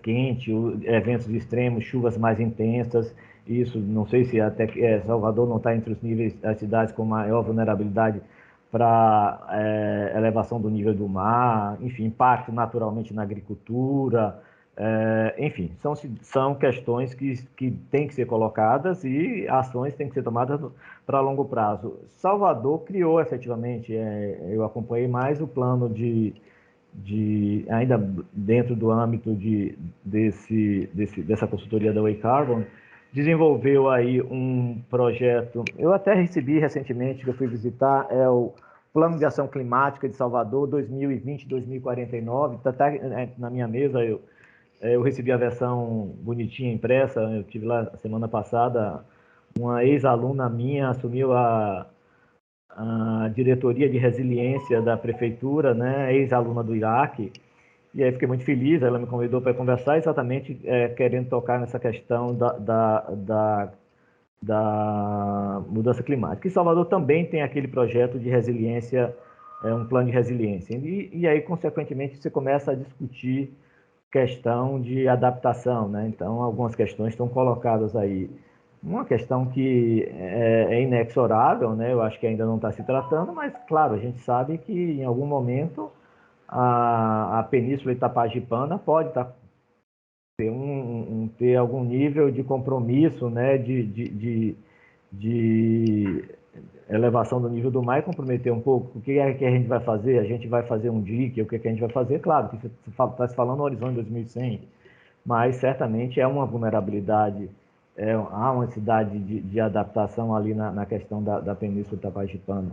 quente, eventos extremos, chuvas mais intensas, isso, não sei se até Salvador não está entre os níveis, as cidades com maior vulnerabilidade para elevação do nível do mar, enfim, impacto naturalmente na agricultura, enfim, são questões que têm que ser colocadas e ações têm que ser tomadas para longo prazo. Salvador criou efetivamente, eu acompanhei mais o plano ainda dentro do âmbito dessa consultoria da Way Carbon, desenvolveu aí um projeto, eu até recebi recentemente, que eu fui visitar, o Plano de Ação Climática de Salvador 2020-2049, está na minha mesa, eu recebi a versão bonitinha impressa, eu tive lá semana passada, uma ex-aluna minha assumiu a diretoria de resiliência da prefeitura, né, ex-aluna do Iraque, e aí fiquei muito feliz, ela me convidou para conversar exatamente querendo tocar nessa questão da mudança climática. E Salvador também tem aquele projeto de resiliência, um plano de resiliência, e aí, consequentemente, você começa a discutir questão de adaptação, né? Então, algumas questões estão colocadas aí. Uma questão que é inexorável, né? Eu acho que ainda não está se tratando, mas, claro, a gente sabe que em algum momento a Península Itapajipana pode ter algum nível de compromisso, né? De elevação do nível do mar e comprometer um pouco. O que é que a gente vai fazer? A gente vai fazer um dique? O que é que a gente vai fazer? Claro, que está se falando no horizonte 2100, mas certamente é uma vulnerabilidade. Há uma necessidade de adaptação ali na questão da Península Itapajipana.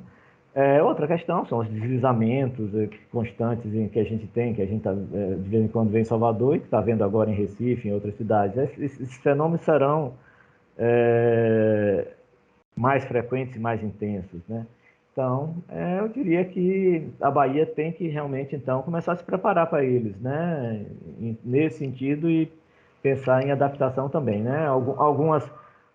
Outra questão são os deslizamentos constantes que a gente tem, que a gente de vez em quando vê em Salvador e que está vendo agora em Recife, em outras cidades. Esses fenômenos serão mais frequentes e mais intensos, né? Então, eu diria que a Bahia tem que realmente, então, começar a se preparar para eles, né? Nesse sentido, e pensar em adaptação também, né?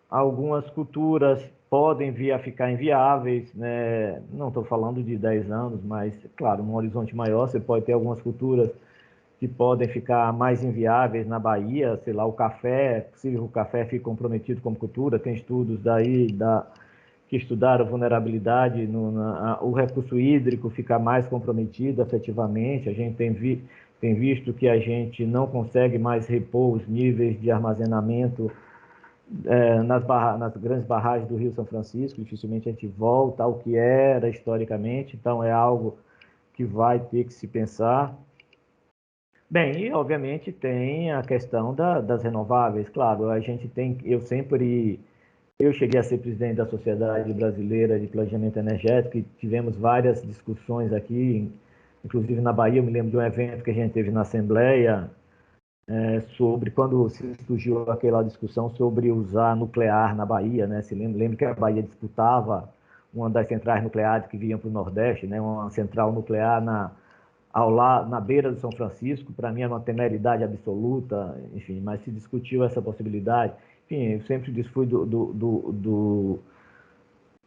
Algumas culturas podem vir a ficar inviáveis, né? Não estou falando de 10 anos, mas, claro, num horizonte maior, você pode ter algumas culturas que podem ficar mais inviáveis na Bahia, sei lá, o café, se o café fica comprometido como cultura, tem estudos que estudaram vulnerabilidade, o recurso hídrico ficar mais comprometido efetivamente, a gente tem visto que a gente não consegue mais repor os níveis de armazenamento nas grandes barragens do Rio São Francisco, dificilmente a gente volta ao que era historicamente, então é algo que vai ter que se pensar. Bem, e obviamente tem a questão das renováveis, claro, eu cheguei a ser presidente da Sociedade Brasileira de Planejamento Energético e tivemos várias discussões aqui, inclusive na Bahia. Eu me lembro de um evento que a gente teve na Assembleia, sobre quando surgiu aquela discussão sobre usar nuclear na Bahia, né? Se lembra que a Bahia disputava uma das centrais nucleares que vinham para o Nordeste, né? Uma central nuclear na beira do São Francisco. Para mim era uma temeridade absoluta, enfim, mas se discutiu essa possibilidade. Enfim, eu sempre fui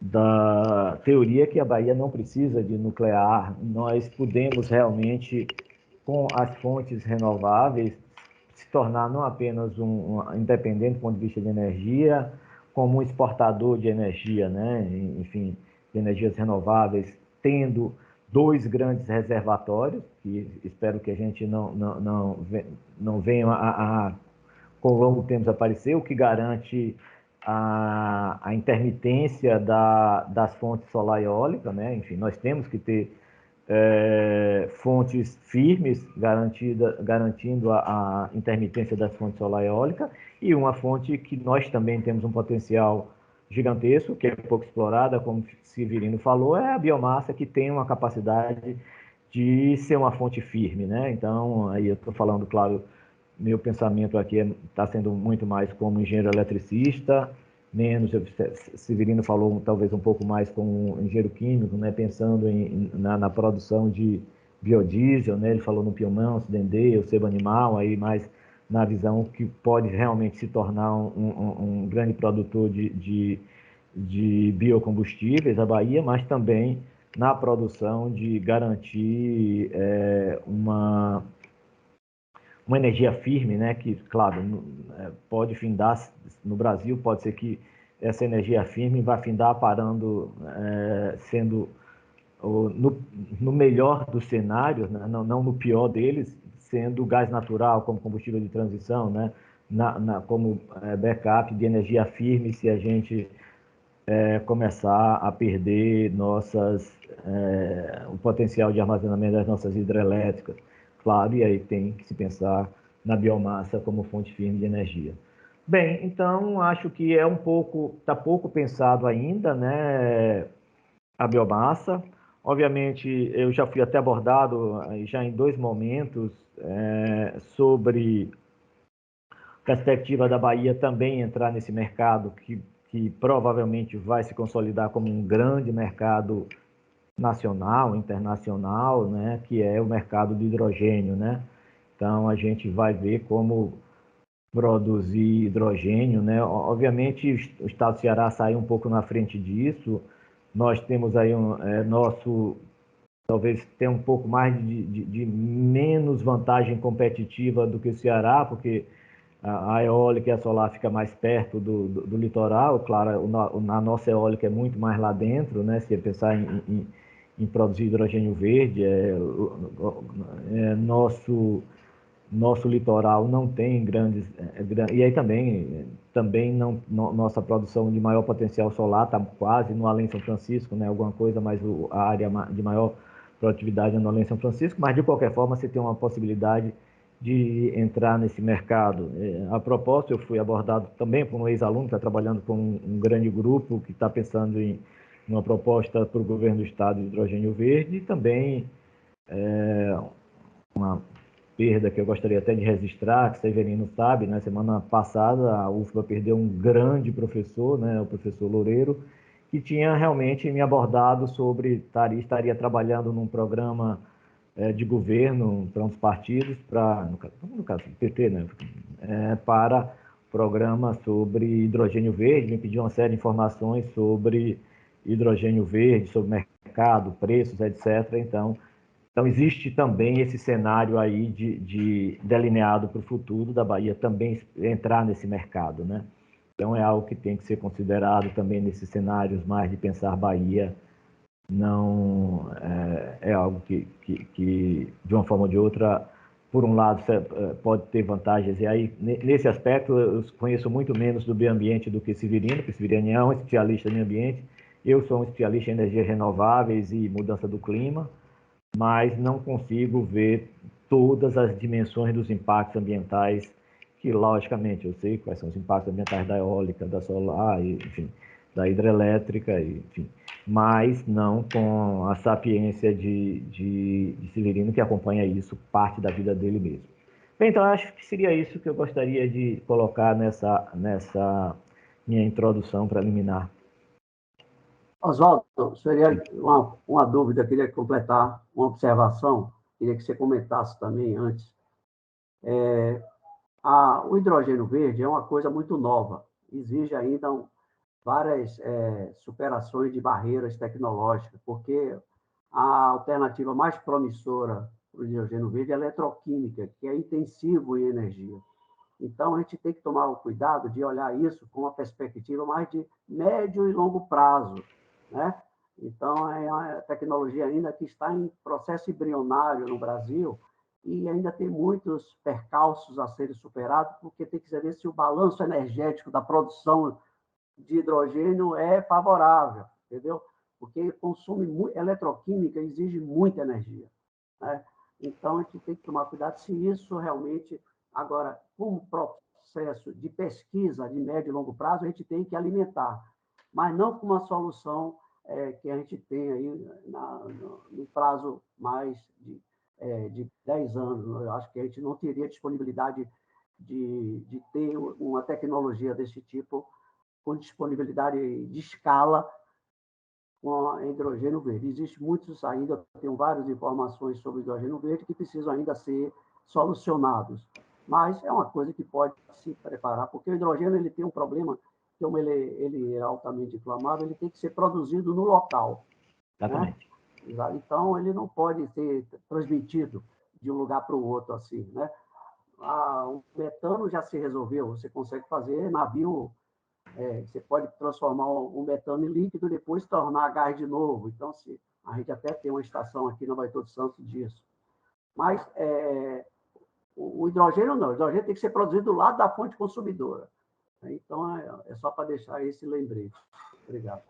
da teoria que a Bahia não precisa de nuclear. Nós podemos realmente, com as fontes renováveis, se tornar não apenas um independente do ponto de vista de energia, como um exportador de energia, né? Enfim, de energias renováveis, tendo 2 grandes reservatórios, que espero que a gente não venha com longo tempo aparecer, o que garante a intermitência das fontes solar e eólica, né? Enfim, nós temos que ter fontes firmes, garantindo a intermitência das fontes solar e eólica, e uma fonte que nós também temos um potencial gigantesco, que é pouco explorada, como o Severino falou, é a biomassa, que tem uma capacidade de ser uma fonte firme, né? Então, aí eu estou falando, claro, meu pensamento aqui está sendo muito mais como engenheiro eletricista, menos, Severino falou talvez um pouco mais como engenheiro químico, né, pensando na produção de biodiesel, né, ele falou no Piumão, Dendê, o sebo animal, aí mais na visão que pode realmente se tornar um grande produtor de biocombustíveis, a Bahia, mas também na produção de garantir uma energia firme, né, que, claro, pode findar no Brasil, pode ser que essa energia firme vai findar parando, sendo no melhor dos cenários, né, não no pior deles, sendo gás natural como combustível de transição, né, como backup de energia firme, se a gente começar a perder o potencial de armazenamento das nossas hidrelétricas. Claro, e aí tem que se pensar na biomassa como fonte firme de energia. Bem, então acho que está pouco pensado ainda, né, a biomassa. Obviamente, eu já fui até abordado já em 2 momentos sobre a perspectiva da Bahia também entrar nesse mercado que provavelmente vai se consolidar como um grande mercado nacional, internacional, né, que é o mercado do hidrogênio, né? Então a gente vai ver como produzir hidrogênio, né? Obviamente o estado do Ceará sai um pouco na frente disso. Nós temos aí talvez tenha um pouco mais de menos vantagem competitiva do que o Ceará, porque a eólica e a solar fica mais perto do litoral. Claro, a nossa eólica é muito mais lá dentro, né? Se pensar em produzir hidrogênio verde, nosso litoral não tem grandes, e aí também nossa produção de maior potencial solar está quase no Além São Francisco, né? Alguma coisa, mas a área de maior produtividade é no Além São Francisco, mas de qualquer forma você tem uma possibilidade de entrar nesse mercado. A propósito, eu fui abordado também por um ex-aluno que está trabalhando com um grande grupo que está pensando em uma proposta para o governo do estado de hidrogênio verde, e também uma perda que eu gostaria até de registrar, que o Severino sabe, né? Semana passada a UFBA perdeu um grande professor, né? O professor Loureiro, que tinha realmente me abordado sobre estaria trabalhando num programa de governo para uns partidos, no caso do PT, né? Para programa sobre hidrogênio verde, me pediu uma série de informações sobre hidrogênio verde, sobre mercado, preços, etc. Então existe também esse cenário aí de delineado para o futuro da Bahia também entrar nesse mercado, né? Então é algo que tem que ser considerado também nesses cenários mais de pensar Bahia. Não é algo que de uma forma ou de outra por um lado, pode ter vantagens, e aí, nesse aspecto, eu conheço muito menos do meio ambiente do que Severino, porque Severino é um especialista em meio ambiente, eu sou um especialista em energias renováveis e mudança do clima, mas não consigo ver todas as dimensões dos impactos ambientais, que, logicamente, eu sei quais são os impactos ambientais da eólica, da solar, enfim, da hidrelétrica, enfim, mas não com a sapiência de Severino, que acompanha isso, parte da vida dele mesmo. Bem, então, acho que seria isso que eu gostaria de colocar nessa minha introdução preliminar. Oswaldo, seria uma dúvida, queria completar uma observação, queria que você comentasse também antes. O hidrogênio verde é uma coisa muito nova, exige ainda várias superações de barreiras tecnológicas, porque a alternativa mais promissora para o hidrogênio verde é a eletroquímica, que é intensivo em energia. Então, a gente tem que tomar o cuidado de olhar isso com uma perspectiva mais de médio e longo prazo, né? Então, é uma tecnologia ainda que está em processo embrionário no Brasil e ainda tem muitos percalços a serem superados, porque tem que saber se o balanço energético da produção de hidrogênio é favorável, entendeu? Porque consome eletroquímica, exige muita energia, né? Então, a gente tem que tomar cuidado se isso realmente... Agora, como processo de pesquisa de médio e longo prazo, a gente tem que alimentar, mas não com uma solução que a gente tem aí no prazo mais de 10 anos. Eu acho que a gente não teria disponibilidade de ter uma tecnologia desse tipo com disponibilidade de escala com hidrogênio verde. Existem muitos ainda, eu tenho várias informações sobre hidrogênio verde que precisam ainda ser solucionados. Mas é uma coisa que pode se preparar, porque o hidrogênio ele tem um problema, como ele é altamente inflamável, ele tem que ser produzido no local. Exatamente. Né? Então, ele não pode ser transmitido de um lugar para o outro assim, né? O metano já se resolveu, você consegue fazer navio. Você pode transformar o metano em líquido e depois tornar gás de novo. Então, a gente até tem uma estação aqui na Baía de Santos disso. Mas o hidrogênio não. O hidrogênio tem que ser produzido do lado da fonte consumidora. Então, é só para deixar esse lembrete. Obrigado.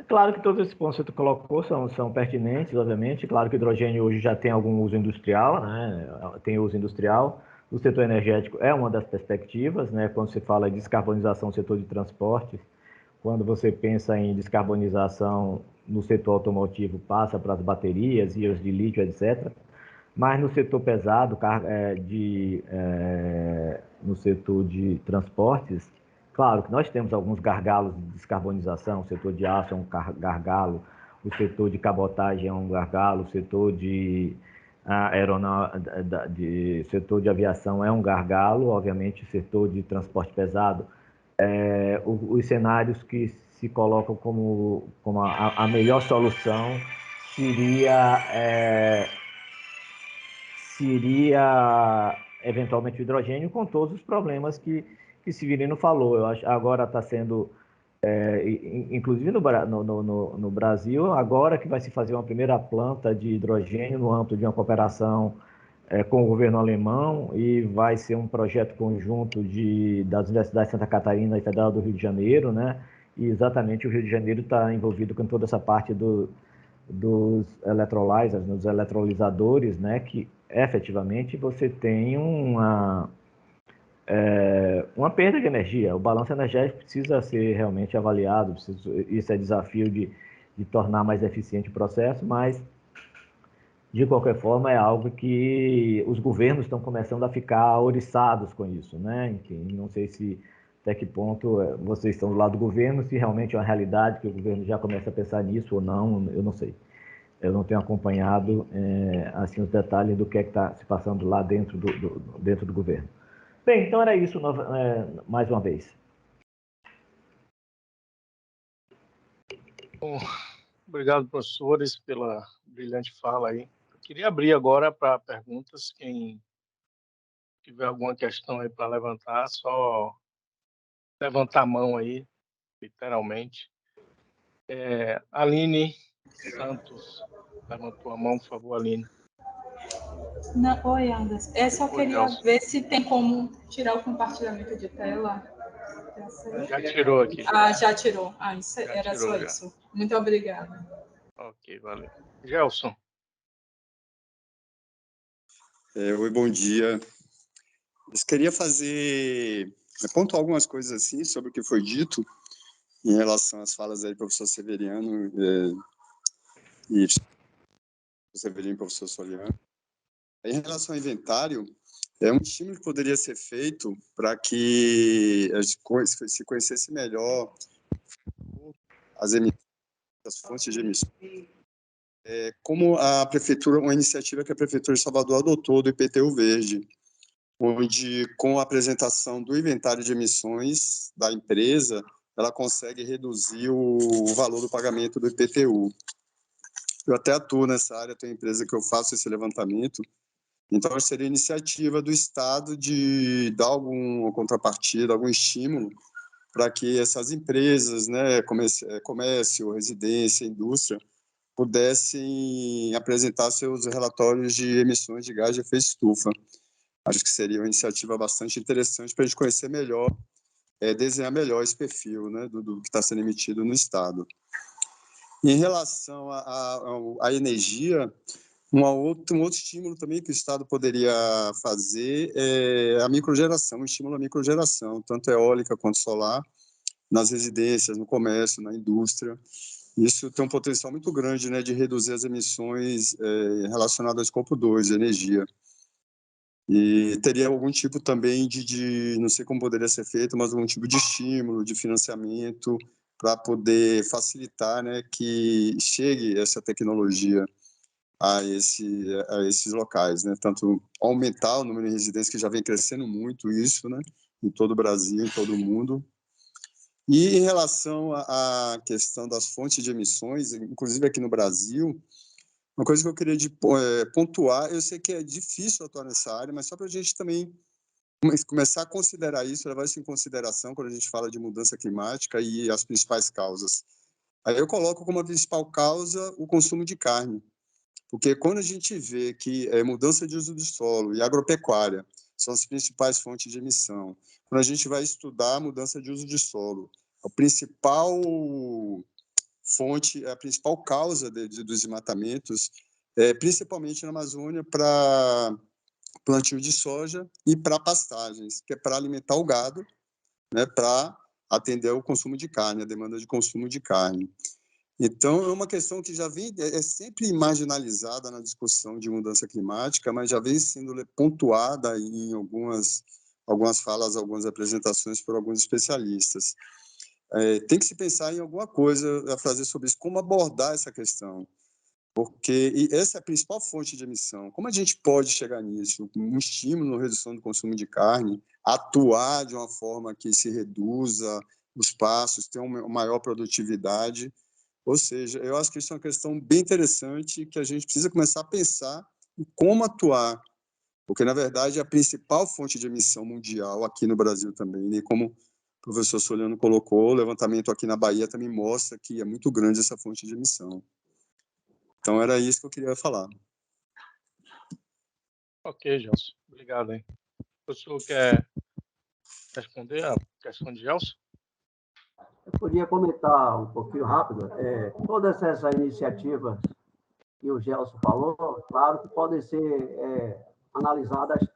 Claro que todos esses pontos que você colocou são pertinentes, obviamente. Claro que o hidrogênio hoje já tem algum uso industrial, né? Tem uso industrial. O setor energético é uma das perspectivas, né? Quando se fala em descarbonização do setor de transportes, quando você pensa em descarbonização no setor automotivo, passa para as baterias, íons de lítio, etc. Mas no setor pesado, no setor de transportes, claro que nós temos alguns gargalos de descarbonização, o setor de aço é um gargalo, o setor de cabotagem é um gargalo, o setor de setor de aviação é um gargalo, obviamente o setor de transporte pesado, os cenários que se colocam como a melhor solução seria eventualmente o hidrogênio, com todos os problemas que Severino falou. Eu acho agora está sendo, inclusive no Brasil, agora que vai se fazer uma primeira planta de hidrogênio no âmbito de uma cooperação com o governo alemão, e vai ser um projeto conjunto das universidades de Santa Catarina e Federal do Rio de Janeiro, né? E exatamente o Rio de Janeiro está envolvido com toda essa parte dos electrolyzers, dos eletrolisadores, né? Que efetivamente você tem uma perda de energia. O balanço energético precisa ser realmente avaliado, isso é desafio de tornar mais eficiente o processo, mas de qualquer forma é algo que os governos estão começando a ficar oriçados com isso, né? Enfim, não sei até que ponto vocês estão do lado do governo, se realmente é uma realidade que o governo já começa a pensar nisso ou não, eu não sei. Eu não tenho acompanhado assim os detalhes do que está se passando lá dentro do governo. Bem, então era isso mais uma vez. Bom, obrigado, professores, pela brilhante fala aí. Eu queria abrir agora para perguntas. Quem tiver alguma questão aí para levantar, só levantar a mão aí, literalmente. Aline Santos levantou a mão, por favor, Aline. Não, oi, Anderson. Eu só queria ver se tem como tirar o compartilhamento de tela. Já tirou aqui. Já tirou. Isso já era tirou, só já. isso. Muito obrigada. Ok, valeu. Gelson. Oi, bom dia. Eu queria pontuar algumas coisas assim sobre o que foi dito em relação às falas aí do professor Severiano e professor Soliano. Em relação ao inventário, é um estímulo que poderia ser feito para que a gente se conhecesse melhor as fontes de emissão. Como a prefeitura, uma iniciativa que a prefeitura de Salvador adotou do IPTU Verde, onde com a apresentação do inventário de emissões da empresa, ela consegue reduzir o valor do pagamento do IPTU. Eu até atuo nessa área, tenho empresa que eu faço esse levantamento, então seria iniciativa do Estado de dar alguma contrapartida, algum estímulo para que essas empresas, né, comércio, residência, indústria, pudessem apresentar seus relatórios de emissões de gás de efeito estufa. Acho que seria uma iniciativa bastante interessante para a gente conhecer melhor, desenhar melhor esse perfil, né, do que está sendo emitido no Estado. Em relação à energia, um outro estímulo também que o Estado poderia fazer é a microgeração, um estímulo à microgeração, tanto eólica quanto solar, nas residências, no comércio, na indústria. Isso tem um potencial muito grande, né, de reduzir as emissões relacionadas ao escopo 2, de energia. E teria algum tipo também não sei como poderia ser feito, mas algum tipo de estímulo, de financiamento, para poder facilitar, né, que chegue essa tecnologia a esses locais, né? Tanto aumentar o número de residências, que já vem crescendo muito isso, né, em todo o Brasil, em todo o mundo. E em relação à questão das fontes de emissões, inclusive aqui no Brasil, uma coisa que eu queria pontuar, eu sei que é difícil atuar nessa área, mas só para a gente também começar a considerar isso, levar isso em consideração quando a gente fala de mudança climática e as principais causas. Aí eu coloco como a principal causa o consumo de carne, porque quando a gente vê que mudança de uso do solo e agropecuária são as principais fontes de emissão, quando a gente vai estudar a mudança de uso de solo, a principal fonte, a principal causa dos desmatamentos, principalmente na Amazônia, para plantio de soja e para pastagens, que é para alimentar o gado, né, para atender ao consumo de carne, a demanda de consumo de carne. Então, é uma questão que já vem, sempre marginalizada na discussão de mudança climática, mas já vem sendo pontuada em algumas falas, algumas apresentações por alguns especialistas. Tem que se pensar em alguma coisa a fazer sobre isso, como abordar essa questão, porque essa é a principal fonte de emissão. Como a gente pode chegar nisso? Um estímulo na redução do consumo de carne, atuar de uma forma que se reduza os passos, ter uma maior produtividade. Ou seja, eu acho que isso é uma questão bem interessante que a gente precisa começar a pensar em como atuar, porque, na verdade, é a principal fonte de emissão mundial aqui no Brasil também, e como o professor Soliano colocou, o levantamento aqui na Bahia também mostra que é muito grande essa fonte de emissão. Então, era isso que eu queria falar. Ok, Gelson. Obrigado, hein? O professor quer responder a questão de Gelson? Eu podia comentar um pouquinho rápido. Todas essas iniciativas que o Gelson falou, claro que podem ser analisadas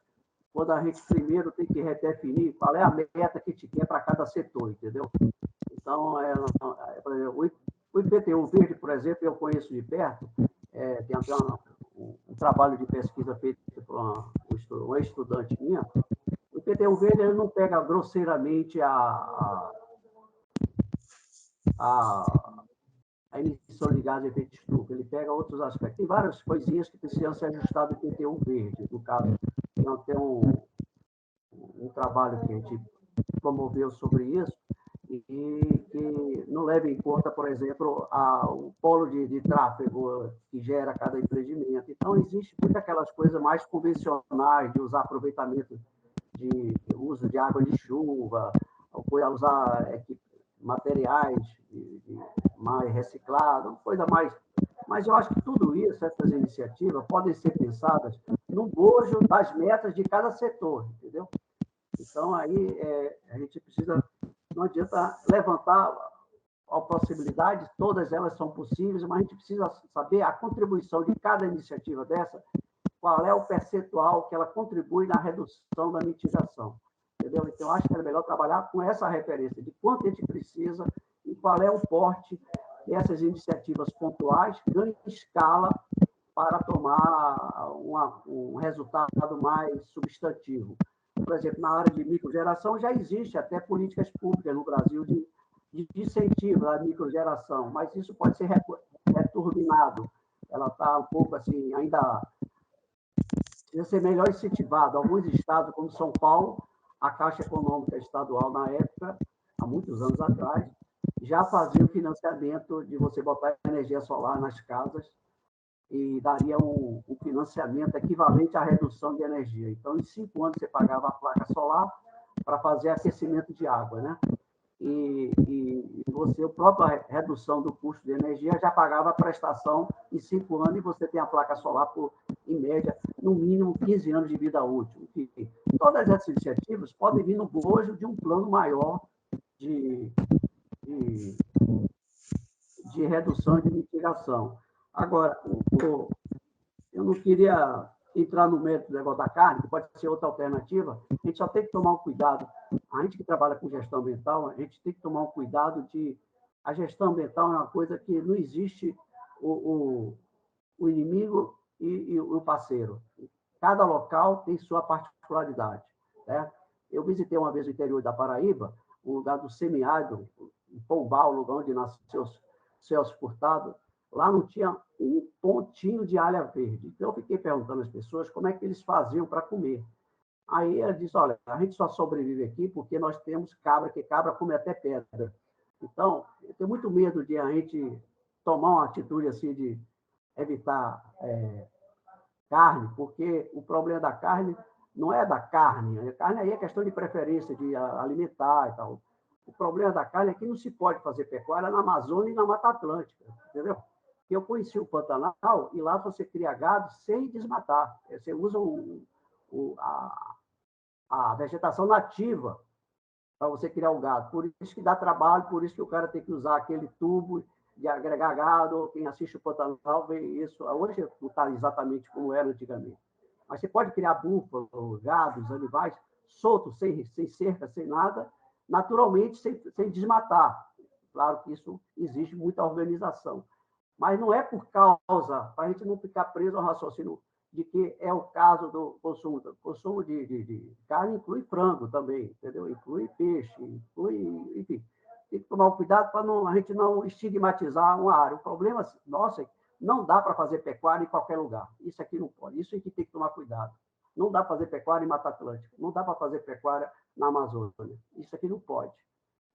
quando a gente primeiro tem que redefinir qual é a meta que a gente quer para cada setor, entendeu? Então, por exemplo, o IPTU Verde, por exemplo, eu conheço de perto, tem até um trabalho de pesquisa feito por uma estudante minha. O IPTU Verde ele não pega grosseiramente a emissão de gás de efeito de estufa, ele pega outros aspectos. Tem várias coisinhas que precisam ser ajustadas no IPTU Verde. No caso, tem um trabalho que a gente promoveu sobre isso, e que não leva em conta, por exemplo, o polo de tráfego que gera cada empreendimento. Então, existe muitas aquelas coisas mais convencionais de usar aproveitamento de uso de água de chuva, usar materiais mais reciclados, coisa mais... Mas eu acho que tudo isso, essas iniciativas, podem ser pensadas no bojo das metas de cada setor, entendeu? Então, aí a gente precisa, não adianta levantar a possibilidade, todas elas são possíveis, mas a gente precisa saber a contribuição de cada iniciativa dessa, qual é o percentual que ela contribui na redução da mitigação, entendeu? Então, acho que é melhor trabalhar com essa referência de quanto a gente precisa e qual é o porte dessas iniciativas pontuais, ganho escala para tomar um resultado mais substantivo. Por exemplo, na área de microgeração já existe até políticas públicas no Brasil de incentivo à microgeração, mas isso pode ser returbinado. Ela está um pouco assim, ainda precisa ser melhor incentivado. Alguns estados, como São Paulo, a Caixa Econômica Estadual, na época, há muitos anos atrás, já fazia o financiamento de você botar energia solar nas casas e daria um financiamento equivalente à redução de energia. Então, em 5 anos, você pagava a placa solar para fazer aquecimento de água, né? E você, a própria redução do custo de energia, já pagava a prestação em 5 anos e você tem a placa solar por, em média, no mínimo 15 anos de vida útil. E todas essas iniciativas podem vir no bojo de um plano maior de redução e de mitigação. Agora, eu não queria entrar no mérito do negócio da carne, que pode ser outra alternativa, a gente só tem que tomar um cuidado. A gente que trabalha com gestão ambiental, a gente tem que tomar um cuidado de... A gestão ambiental é uma coisa que não existe o inimigo e o parceiro. Cada local tem sua particularidade, né? Eu visitei uma vez o interior da Paraíba, o lugar do semiárido, em Pombal, o lugar onde nasceu Celso Furtado. Lá não tinha um pontinho de alha verde. Então, eu fiquei perguntando às pessoas como é que eles faziam para comer. Aí ela disse, olha, a gente só sobrevive aqui porque nós temos cabra, que cabra come até pedra. Então, eu tenho muito medo de a gente tomar uma atitude assim de evitar carne, porque o problema da carne não é da carne. A carne aí é questão de preferência, de alimentar e tal. O problema da carne é que não se pode fazer pecuária na Amazônia e na Mata Atlântica, entendeu? Eu conheci o Pantanal e lá você cria gado sem desmatar. Você usa a vegetação nativa para você criar o gado. Por isso que dá trabalho, por isso que o cara tem que usar aquele tubo de agregar gado. Quem assiste o Pantanal vê isso. Hoje não está exatamente como era antigamente. Mas você pode criar búfalo, gados, animais soltos, sem cerca, sem nada, naturalmente, sem desmatar. Claro que isso exige muita organização. Mas não é por causa, para a gente não ficar preso ao raciocínio de que é o caso do consumo. O consumo de carne inclui frango também, entendeu? Inclui peixe, inclui, enfim. Tem que tomar cuidado para a gente não estigmatizar uma área. O problema nosso é que não dá para fazer pecuária em qualquer lugar. Isso aqui não pode. Isso aqui tem que tomar cuidado. Não dá para fazer pecuária em Mata Atlântica. Não dá para fazer pecuária na Amazônia. Isso aqui não pode.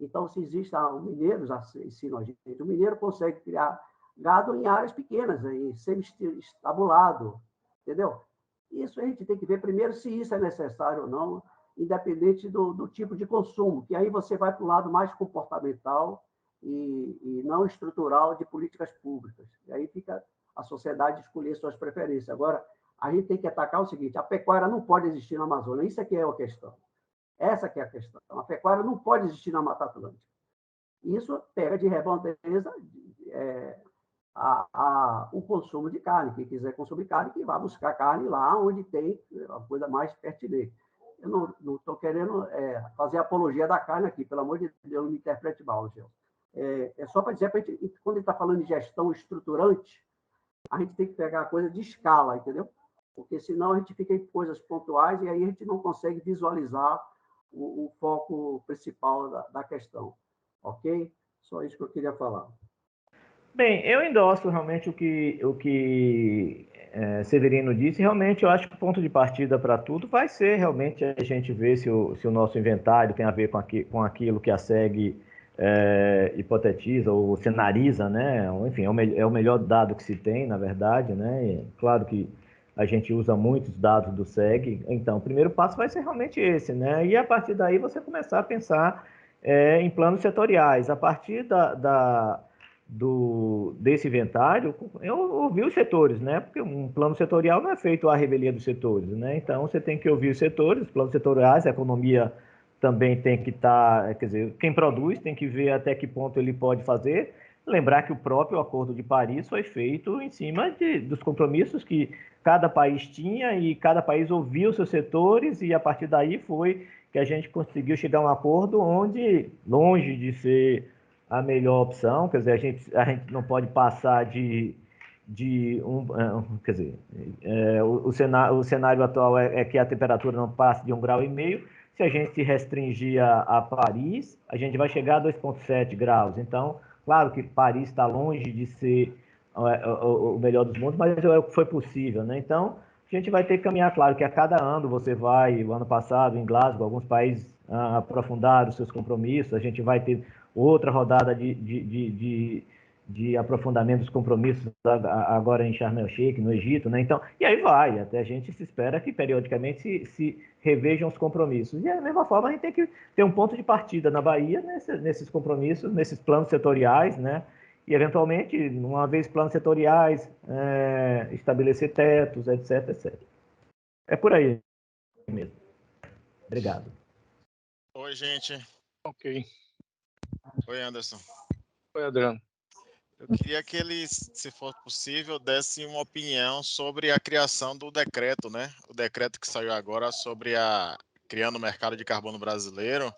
Então, se existe o mineiro, já ensino a gente, o mineiro consegue criar gado em áreas pequenas, semi-estabulado, entendeu? Isso a gente tem que ver primeiro se isso é necessário ou não, independente do tipo de consumo, que aí você vai para o lado mais comportamental e não estrutural de políticas públicas. E aí fica a sociedade escolher suas preferências. Agora, a gente tem que atacar o seguinte, a pecuária não pode existir na Amazônia, isso aqui é a questão. Essa que é a questão. A pecuária não pode existir na Mata Atlântica. Isso pega de redondeza o consumo de carne. Quem quiser consumir carne, que vá buscar carne lá onde tem a coisa mais pertinente. Eu não estou querendo fazer apologia da carne aqui, pelo amor de Deus, não me interprete mal, Gil. É só para dizer, quando ele está falando de gestão estruturante, a gente tem que pegar a coisa de escala, entendeu? Porque senão a gente fica em coisas pontuais e aí a gente não consegue visualizar o foco principal da questão. Ok? Só isso que eu queria falar. Bem, eu endosso realmente o que Severino disse. Realmente, eu acho que o ponto de partida para tudo vai ser realmente a gente ver se o nosso inventário tem a ver com aquilo que a SEG hipotetiza ou cenariza, né? Enfim, é o melhor dado que se tem, na verdade, né? E, claro que a gente usa muitos dados do SEG. Então, o primeiro passo vai ser realmente esse, né? E a partir daí você começar a pensar em planos setoriais. A partir desse inventário, eu ouvi os setores, né? Porque um plano setorial não é feito à revelia dos setores, né? Então, você tem que ouvir os setores, os planos setoriais, a economia também tem que estar, quer dizer, quem produz tem que ver até que ponto ele pode fazer. Lembrar que o próprio Acordo de Paris foi feito em cima dos compromissos que cada país tinha e cada país ouviu os seus setores e a partir daí foi que a gente conseguiu chegar a um acordo onde, longe de ser a melhor opção, quer dizer, a gente não pode passar quer dizer, o cenário atual é que a temperatura não passe de 1,5 graus. Se a gente se restringir a Paris, a gente vai chegar a 2,7 graus. Então, claro que Paris está longe de ser o melhor dos mundos, mas é o que foi possível, né? Então, a gente vai ter que caminhar. Claro que a cada ano você vai, o ano passado, em Glasgow, alguns países aprofundaram os seus compromissos, a gente vai ter outra rodada de aprofundamento dos compromissos agora em Sharm el-Sheikh, no Egito, né? Então, e aí vai, até a gente se espera que periodicamente se revejam os compromissos. E da mesma forma, a gente tem que ter um ponto de partida na Bahia nesses compromissos, nesses planos setoriais, né? E, eventualmente, uma vez planos setoriais, estabelecer tetos, etc, etc. É por aí mesmo. Obrigado. Oi, gente. Ok. Oi, Anderson. Oi, Adriano. Eu queria que eles, se for possível, dessem uma opinião sobre a criação do decreto, né? O decreto que saiu agora sobre criando o mercado de carbono brasileiro.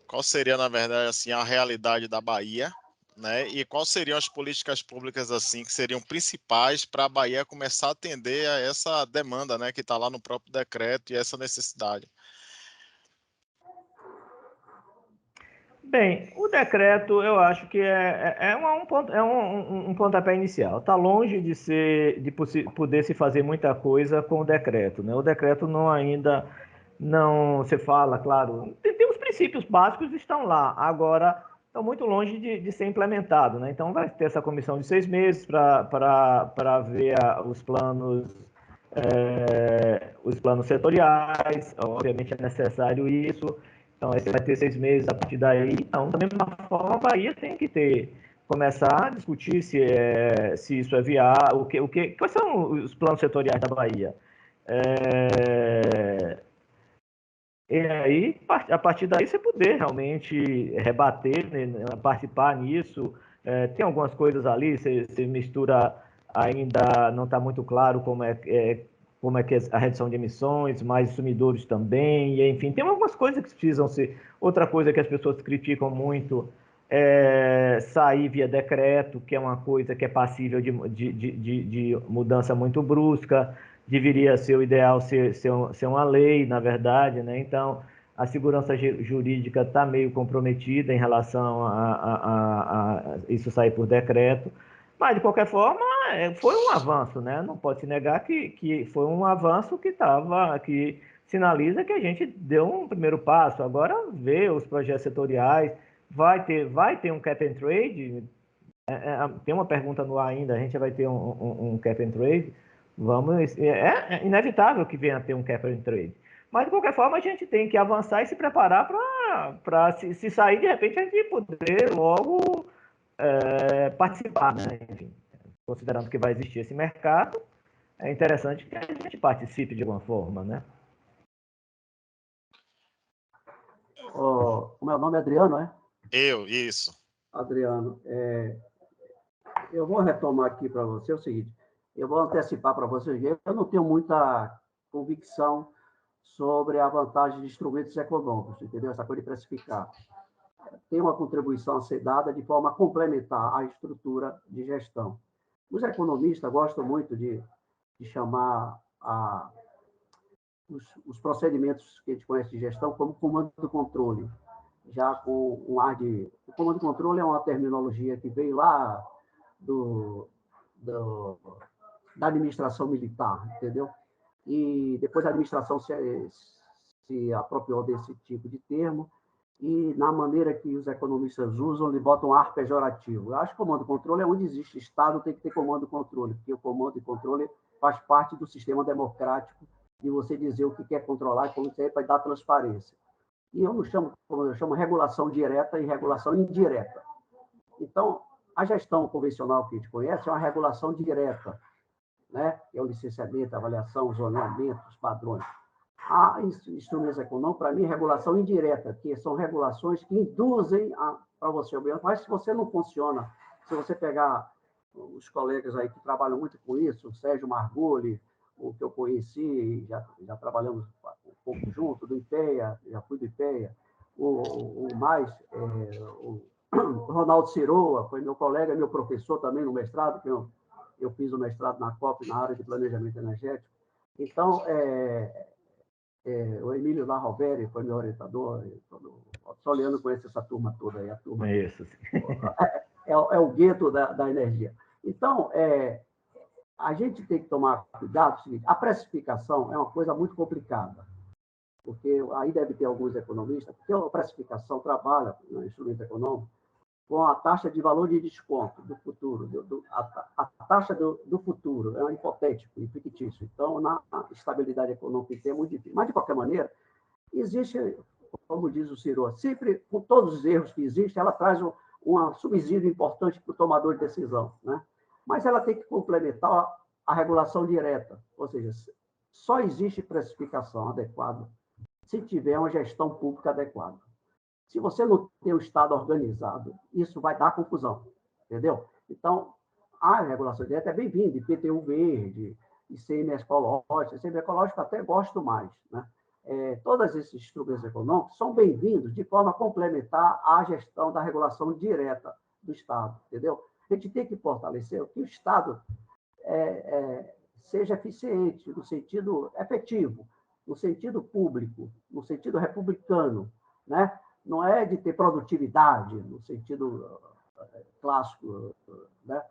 Qual seria, na verdade, assim, a realidade da Bahia, né? E quais seriam as políticas públicas assim que seriam principais para a Bahia começar a atender a essa demanda, né, que está lá no próprio decreto e essa necessidade? Bem, o decreto eu acho que um pontapé inicial. Está longe de poder se fazer muita coisa com o decreto, né? O decreto ainda não se fala, claro, tem os princípios básicos estão lá, agora estão muito longe de ser implementado, né? Então vai ter essa comissão de 6 meses para ver os planos setoriais, obviamente é necessário isso. Então, aí você vai ter 6 meses a partir daí. Então, da mesma forma, a Bahia tem que começar a discutir se isso é viável, quais são os planos setoriais da Bahia. E aí, a partir daí, você poder realmente rebater, né, participar nisso. Tem algumas coisas ali, você mistura, ainda não está muito claro como é que é a redução de emissões, mas os sumidouros também, e, enfim, tem algumas coisas que precisam ser. Outra coisa que as pessoas criticam muito é sair via decreto, que é uma coisa que é passível de mudança muito brusca. Deveria ser o ideal ser uma lei, na verdade, né? Então, a segurança jurídica está meio comprometida em relação a isso sair por decreto. Mas, de qualquer forma, foi um avanço, né? Não pode se negar que foi um avanço que sinaliza que a gente deu um primeiro passo. Agora, ver os projetos setoriais, vai ter um cap and trade. Tem uma pergunta no ar ainda, a gente vai ter um cap and trade. É inevitável que venha a ter um cap and trade. Mas, de qualquer forma, a gente tem que avançar e se preparar para, se sair, de repente, a gente poder logo participar, né? Enfim, considerando que vai existir esse mercado, é interessante que a gente participe de alguma forma, né? O meu nome é Adriano, é? Isso. Adriano, eu vou retomar aqui para você o seguinte, eu vou antecipar para vocês, eu não tenho muita convicção sobre a vantagem de instrumentos econômicos, entendeu? Essa coisa de precificar. Tem uma contribuição a ser dada de forma a complementar a estrutura de gestão. Os economistas gostam muito de chamar os procedimentos que a gente conhece de gestão como comando e controle, já com um ar de... O comando e controle é uma terminologia que veio lá da administração militar, entendeu? E depois a administração se apropriou desse tipo de termo, e na maneira que os economistas usam, ele bota um ar pejorativo. Eu acho que comando e controle é onde existe Estado, tem que ter comando e controle, porque o comando e controle faz parte do sistema democrático de você dizer o que quer controlar e como você vai dar transparência. E eu chamo regulação direta e regulação indireta. Então, A gestão convencional que a gente conhece é uma regulação direta, né? É o licenciamento, a avaliação, os zoneamentos, os padrões. Há instrumentos econômicos, para mim, regulação indireta, que são regulações que induzem para você obedecer. Mas se você não funciona, se você pegar os colegas aí que trabalham muito com isso, o Sérgio Margulli, o que eu conheci, já trabalhamos um pouco junto, do IPEA, já fui do IPEA, o Ronaldo Ciroa, foi meu colega, meu professor também no mestrado, que eu fiz o mestrado na COP, na área de planejamento energético. Então, o Emílio Larroveri foi meu orientador, o Soliano conhece essa turma toda aí, a turma. Isso. É o gueto da energia. Então, a gente tem que tomar cuidado, a precificação é uma coisa muito complicada, porque aí deve ter alguns economistas, porque a precificação trabalha no instrumento econômico com a taxa de valor de desconto do futuro, a taxa do futuro, é um hipotético e fictício. Então, na estabilidade econômica é muito difícil. Mas, de qualquer maneira, existe, como diz o Ciro, sempre, com todos os erros que existem, ela traz um subsídio importante para o tomador de decisão, né? Mas ela tem que complementar a regulação direta, ou seja, só existe precificação adequada se tiver uma gestão pública adequada. Se você não tem o Estado organizado, isso vai dar confusão, entendeu? Então, a regulação direta é bem-vinda, IPTU verde, ICMS ecológico. ICMS ecológico até gosto mais, né? Todos esses instrumentos econômicos são bem-vindos de forma a complementar a gestão da regulação direta do Estado, entendeu? A gente tem que fortalecer que o Estado seja eficiente, no sentido efetivo, no sentido público, no sentido republicano, né? Não é de ter produtividade, no sentido clássico, né?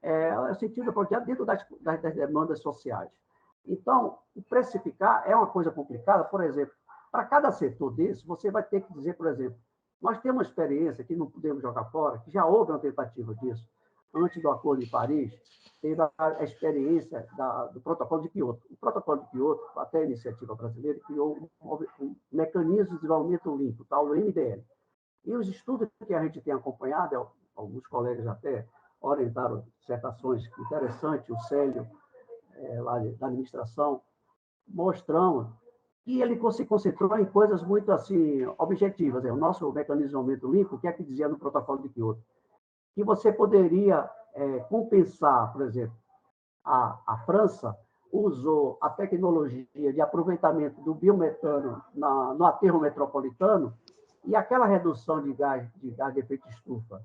É o sentido produtividade dentro das demandas sociais. Então, precificar é uma coisa complicada. Por exemplo, para cada setor desse, você vai ter que dizer, por exemplo, nós temos uma experiência que não podemos jogar fora, que já houve uma tentativa disso, antes do Acordo de Paris, teve a experiência do Protocolo de Quioto. O Protocolo de Quioto, até a iniciativa brasileira, criou um mecanismo de desenvolvimento limpo, o MDL. E os estudos que a gente tem acompanhado, alguns colegas até orientaram dissertações interessantes, o Célio, lá da administração, mostrando que ele se concentrou em coisas muito assim objetivas. O nosso mecanismo de desenvolvimento limpo, o que é que dizia no Protocolo de Quioto? Que você poderia compensar, por exemplo, a França usou a tecnologia de aproveitamento do biometano no aterro metropolitano, e aquela redução de gás de efeito estufa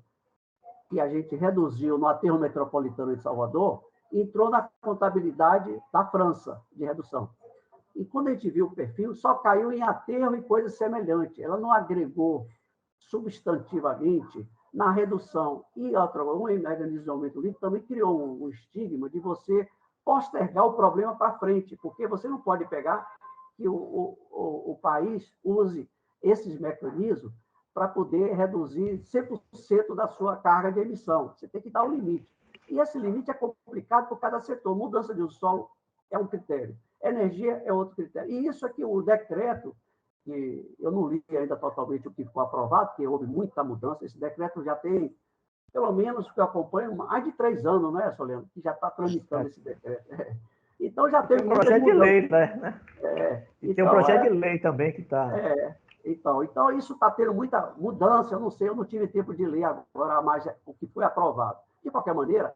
que a gente reduziu no aterro metropolitano de Salvador, entrou na contabilidade da França de redução. E quando a gente viu o perfil, só caiu em aterro e coisas semelhantes. Ela não agregou substantivamente na redução. E um mecanismo de aumento livre também criou um estigma de você postergar o problema para frente, porque você não pode pegar que o país use esses mecanismos para poder reduzir 100% da sua carga de emissão. Você tem que dar um limite. E esse limite é complicado por cada setor. Mudança de uso do solo é um critério. Energia é outro critério. E isso aqui, o decreto, que eu não li ainda totalmente o que ficou aprovado, porque houve muita mudança. Esse decreto já tem, pelo menos, que eu acompanho, mais de 3 anos, não é, Soliano? Que já está tramitando esse decreto. Então, já tem um projeto de lei, né? E tem um projeto de lei também que está... Então, isso está tendo muita mudança. Eu não sei, eu não tive tempo de ler agora mais o que foi aprovado. De qualquer maneira,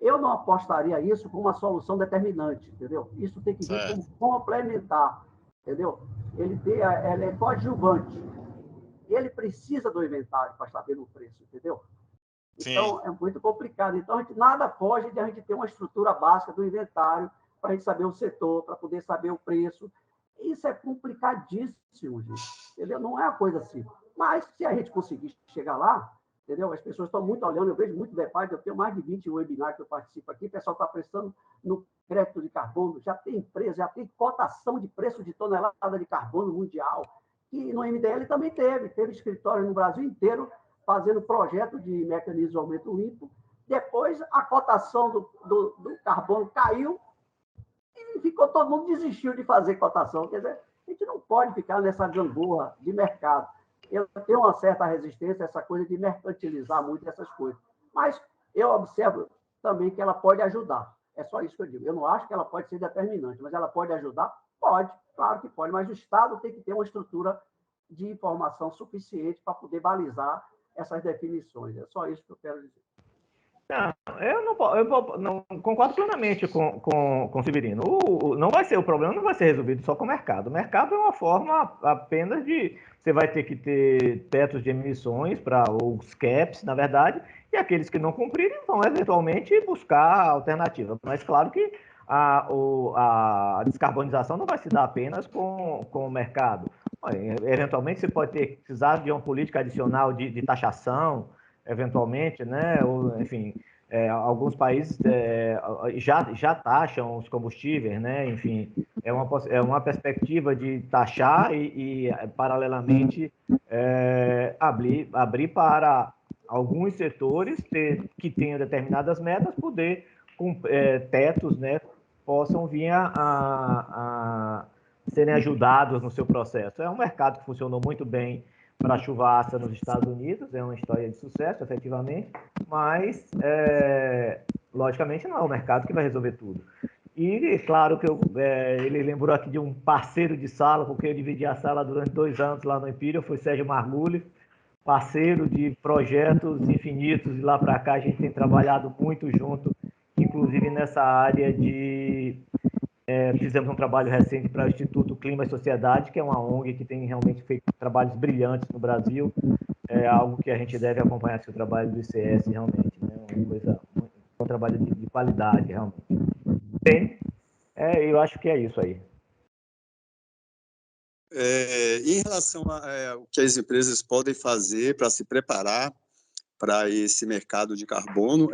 eu não apostaria isso como uma solução determinante, entendeu? Isso tem que vir como complementar, entendeu? Ele é coadjuvante. Ele precisa do inventário para saber o preço, entendeu? Então, é muito complicado. Então, nada foge de a gente ter uma estrutura básica do inventário para a gente saber o setor, para poder saber o preço. Isso é complicadíssimo, gente, entendeu? Não é uma coisa simples. Mas, se a gente conseguir chegar lá, entendeu? As pessoas estão muito olhando, eu vejo muito debate, eu tenho mais de 20 webinars que eu participo aqui, o pessoal está prestando no crédito de carbono, já tem empresa, já tem cotação de preço de tonelada de carbono mundial, e no MDL também teve escritório no Brasil inteiro fazendo projeto de mecanismo de aumento limpo. Depois, a cotação do carbono caiu e ficou, todo mundo desistiu de fazer cotação. Quer dizer, a gente não pode ficar nessa gangorra de mercado. Eu tenho uma certa resistência a essa coisa de mercantilizar muito essas coisas. Mas eu observo também que ela pode ajudar. É só isso que eu digo. Eu não acho que ela pode ser determinante, mas ela pode ajudar? Pode, claro que pode, mas o Estado tem que ter uma estrutura de informação suficiente para poder balizar essas definições. É só isso que eu quero dizer. Eu não concordo plenamente com o Severino. Não vai ser, o problema não vai ser resolvido só com o mercado. O mercado é uma forma apenas de... Você vai ter que ter tetos de emissões, os caps, na verdade, e aqueles que não cumprirem vão eventualmente buscar alternativa. Mas claro que a descarbonização não vai se dar apenas com o mercado. Eventualmente você pode precisar de uma política adicional de taxação, eventualmente, né? Ou, enfim, alguns países já taxam os combustíveis, né? Enfim, é uma perspectiva de taxar e paralelamente, abrir para alguns setores que tenham determinadas metas poder, com tetos, né? Possam vir a serem ajudados no seu processo. É um mercado que funcionou muito bem para a chuva ácida nos Estados Unidos, é uma história de sucesso, efetivamente, mas, logicamente, não é o mercado que vai resolver tudo. E, claro, que ele lembrou aqui de um parceiro de sala, porque eu dividi a sala durante 2 anos lá no Imperial, foi Sérgio Margulho, parceiro de projetos infinitos, e lá para cá a gente tem trabalhado muito junto, inclusive nessa área de... fizemos um trabalho recente para o Instituto Clima e Sociedade, que é uma ONG que tem realmente feito trabalhos brilhantes no Brasil. É algo que a gente deve acompanhar, o trabalho do ICS, realmente, né? Um trabalho de qualidade, realmente. Bem, eu acho que é isso aí. Em relação ao que as empresas podem fazer para se preparar para esse mercado de carbono,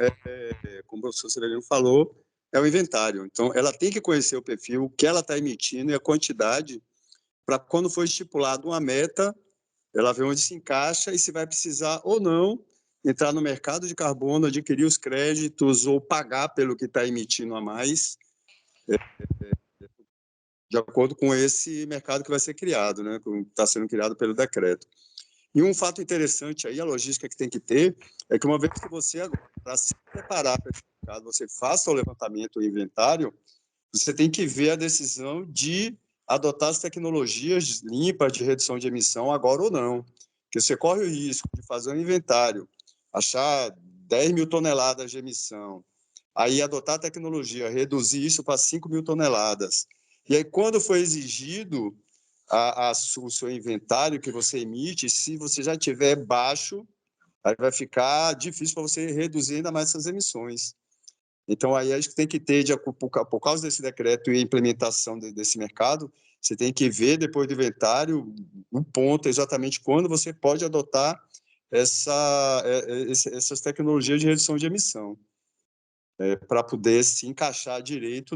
como o professor Severino falou, é o inventário. Então, ela tem que conhecer o perfil, o que ela está emitindo e a quantidade, para quando for estipulado uma meta, ela ver onde se encaixa e se vai precisar ou não entrar no mercado de carbono, adquirir os créditos ou pagar pelo que está emitindo a mais, de acordo com esse mercado que vai ser criado, né, que está sendo criado pelo decreto. E um fato interessante aí, a logística que tem que ter, é que uma vez que você, para se preparar para esse mercado, você faça o levantamento, o inventário, você tem que ver a decisão de adotar as tecnologias limpas de redução de emissão agora ou não. Porque você corre o risco de fazer um inventário, achar 10 mil toneladas de emissão, aí adotar a tecnologia, reduzir isso para 5 mil toneladas. E aí, quando for exigido o seu inventário que você emite, se você já tiver baixo, aí vai ficar difícil para você reduzir ainda mais essas emissões. Então, aí acho que tem que ter, por causa desse decreto e a implementação desse mercado, você tem que ver, depois do inventário, o ponto exatamente quando você pode adotar essas tecnologias de redução de emissão, para poder se encaixar direito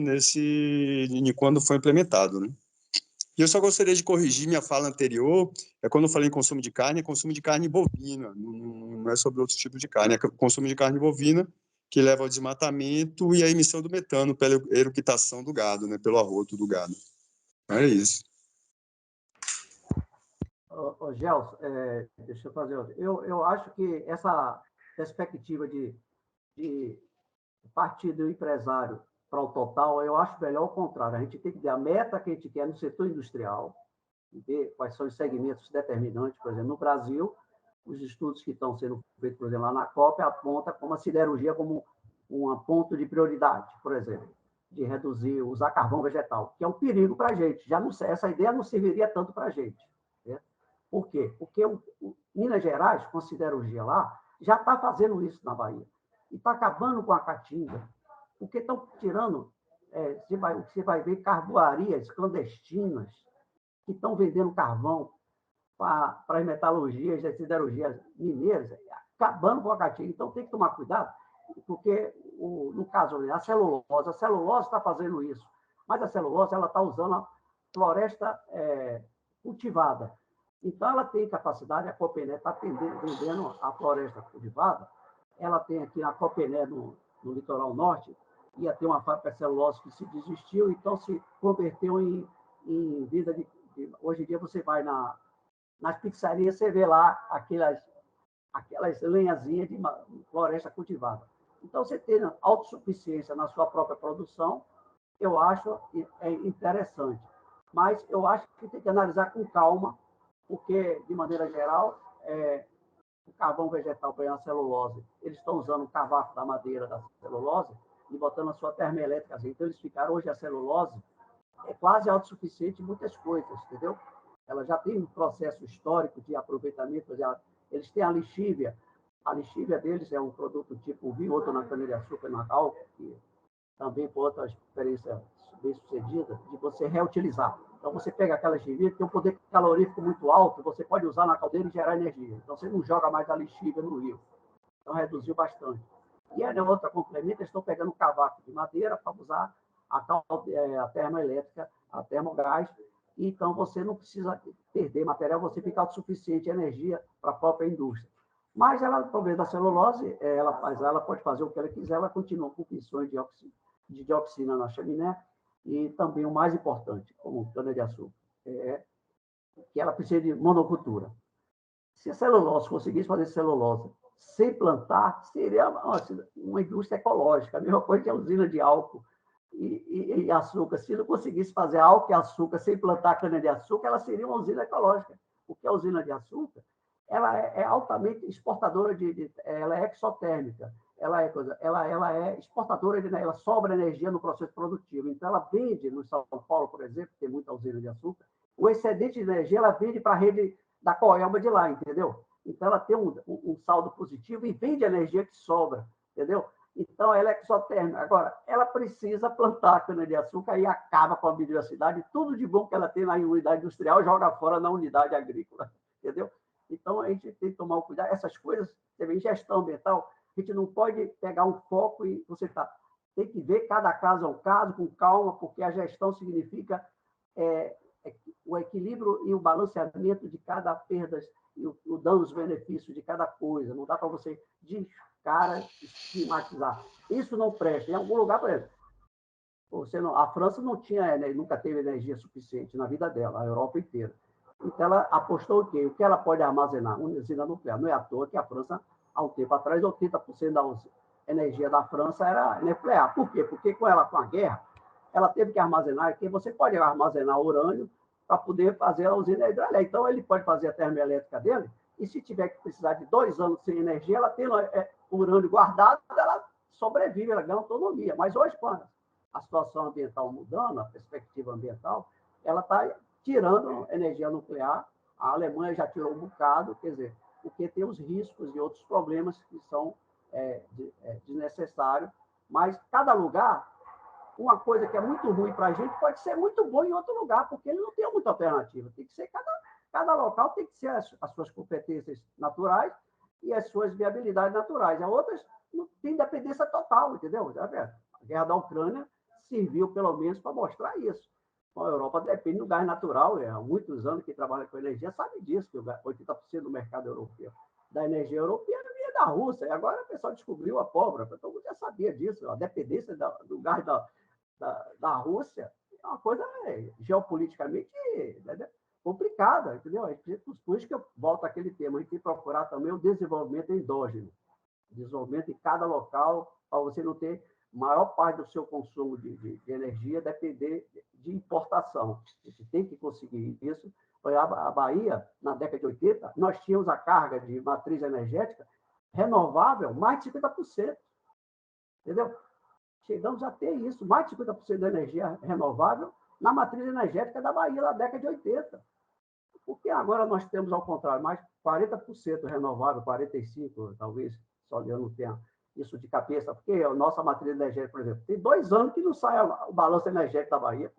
quando for implementado, né? E eu só gostaria de corrigir minha fala anterior, quando eu falei em consumo de carne, é consumo de carne bovina, não é sobre outros tipos de carne, é consumo de carne bovina, que leva ao desmatamento e à emissão do metano pela eructação do gado, né, pelo arroto do gado. É isso. Gelson, deixa eu fazer outra. Eu acho que essa perspectiva de partir do empresário para o total, eu acho melhor o contrário. A gente tem que ver a meta que a gente quer no setor industrial, ver quais são os segmentos determinantes. Por exemplo, no Brasil, os estudos que estão sendo feitos, por exemplo, lá na COP, apontam como a siderurgia como um ponto de prioridade, por exemplo, de reduzir, usar carvão vegetal, que é um perigo para a gente. Essa ideia não serviria tanto para a gente. Né? Por quê? Porque Minas Gerais, com a siderurgia lá, já está fazendo isso na Bahia. E está acabando com a caatinga, porque estão tirando, você vai ver carvoarias clandestinas que estão vendendo carvão para as metalurgias, as siderurgias mineiras, acabando com a caatinga. Então, tem que tomar cuidado, porque, no caso, a celulose está fazendo isso, mas a celulose ela está usando a floresta cultivada. Então, ela tem capacidade, a Copené está vendendo a floresta cultivada, ela tem aqui a Copené, no litoral norte, ia ter uma fábrica de celulose que se desistiu, então se converteu em vida de... Hoje em dia você vai nas pizzarias, você vê lá aquelas lenhazinhas de floresta cultivada. Então, você ter autossuficiência na sua própria produção, eu acho interessante. Mas eu acho que tem que analisar com calma, porque, de maneira geral, o carvão vegetal, por exemplo, a celulose, eles estão usando o cavaco da madeira da celulose e botando a sua termoelétrica. Então, eles ficaram, hoje a celulose é quase autossuficiente em muitas coisas, entendeu? Ela já tem um processo histórico de aproveitamento, eles têm a lixívia deles é um produto tipo vi outro na cana-de-açúcar e na álcool, que também por outra experiência bem sucedida, de você reutilizar. Então, você pega aquela lixívia que tem um poder calorífico muito alto, você pode usar na caldeira e gerar energia. Então, você não joga mais a lixívia no rio. Então, reduziu bastante. E a outra complementa, eles estão pegando o cavaco de madeira para usar a termoelétrica, a termogás. Então, você não precisa perder material, você fica autossuficiente de energia para a própria indústria. Mas ela, talvez da celulose, ela pode fazer o que ela quiser, ela continua com emissões de dioxina na chaminé, e também o mais importante, como cana-de-açúcar, que ela precisa de monocultura. Se a celulose conseguisse fazer celulose sem plantar, seria uma indústria ecológica, a mesma coisa que a usina de álcool e açúcar. Se não conseguisse fazer álcool e açúcar sem plantar cana-de-açúcar, ela seria uma usina ecológica, porque a usina de açúcar ela é altamente exportadora ela é exotérmica, ela é exportadora ela sobra energia no processo produtivo. Então, ela vende, no São Paulo, por exemplo, que tem muita usina de açúcar, o excedente de energia ela vende para a rede da Coelba de lá, entendeu? Então, ela tem um saldo positivo e vende a energia que sobra, entendeu? Então, ela é exotérmica. Agora, ela precisa plantar a cana-de-açúcar e acaba com a biodiversidade. Tudo de bom que ela tem na unidade industrial joga fora na unidade agrícola, entendeu? Então, a gente tem que tomar um cuidado. Essas coisas, você vê, em gestão ambiental, a gente não pode pegar um foco e tem que ver cada caso é um caso, com calma, porque a gestão significa o equilíbrio e o balanceamento de cada perda e o danos-benefícios de cada coisa. Não dá para você, de cara, estigmatizar. Isso não presta. Em algum lugar, por exemplo, a França não tinha, nunca teve energia suficiente na vida dela, a Europa inteira. Então, ela apostou o quê? O que ela pode armazenar? Uma usina nuclear. Não é à toa que a França, há um tempo atrás, 80% da energia da França era nuclear. Por quê? Porque com a guerra, ela teve que armazenar, que você pode armazenar urânio para poder fazer a usina hidrelétrica. Então, ele pode fazer a termoelétrica dele, e se tiver que precisar de 2 anos sem energia, ela tem urânio guardado, ela sobrevive, ela ganha autonomia. Mas hoje, com a situação ambiental mudando, a perspectiva ambiental, ela está tirando energia nuclear. A Alemanha já tirou um bocado, quer dizer, porque tem os riscos e outros problemas que são desnecessários. Mas cada lugar, uma coisa que é muito ruim para a gente pode ser muito boa em outro lugar, porque ele não tem muita alternativa. Tem que ser cada local tem que ser as suas competências naturais e as suas viabilidades naturais. As outras não têm dependência total, entendeu? A guerra da Ucrânia serviu, pelo menos, para mostrar isso. A Europa depende do gás natural, há muitos anos que trabalha com energia, sabe disso, que 80% do mercado europeu, da energia europeia vinha da Rússia, e agora o pessoal descobriu a pólvora, todo mundo já sabia disso, a dependência do gás da Rússia é uma coisa geopoliticamente complicada, entendeu? Por isso que eu volto àquele tema, a gente tem que procurar também o desenvolvimento endógeno, desenvolvimento em cada local, para você não ter maior parte do seu consumo de energia depender de importação. A gente tem que conseguir isso. A Bahia, na década de 80, nós tínhamos a carga de matriz energética renovável mais de 50%. Entendeu? Chegamos a ter isso, mais de 50% da energia renovável na matriz energética da Bahia, na década de 80. Porque agora nós temos, ao contrário, mais 40% renovável, 45%, talvez, só eu não tenha isso de cabeça, porque a nossa matriz energética, por exemplo, tem 2 anos que não sai o balanço energético da Bahia.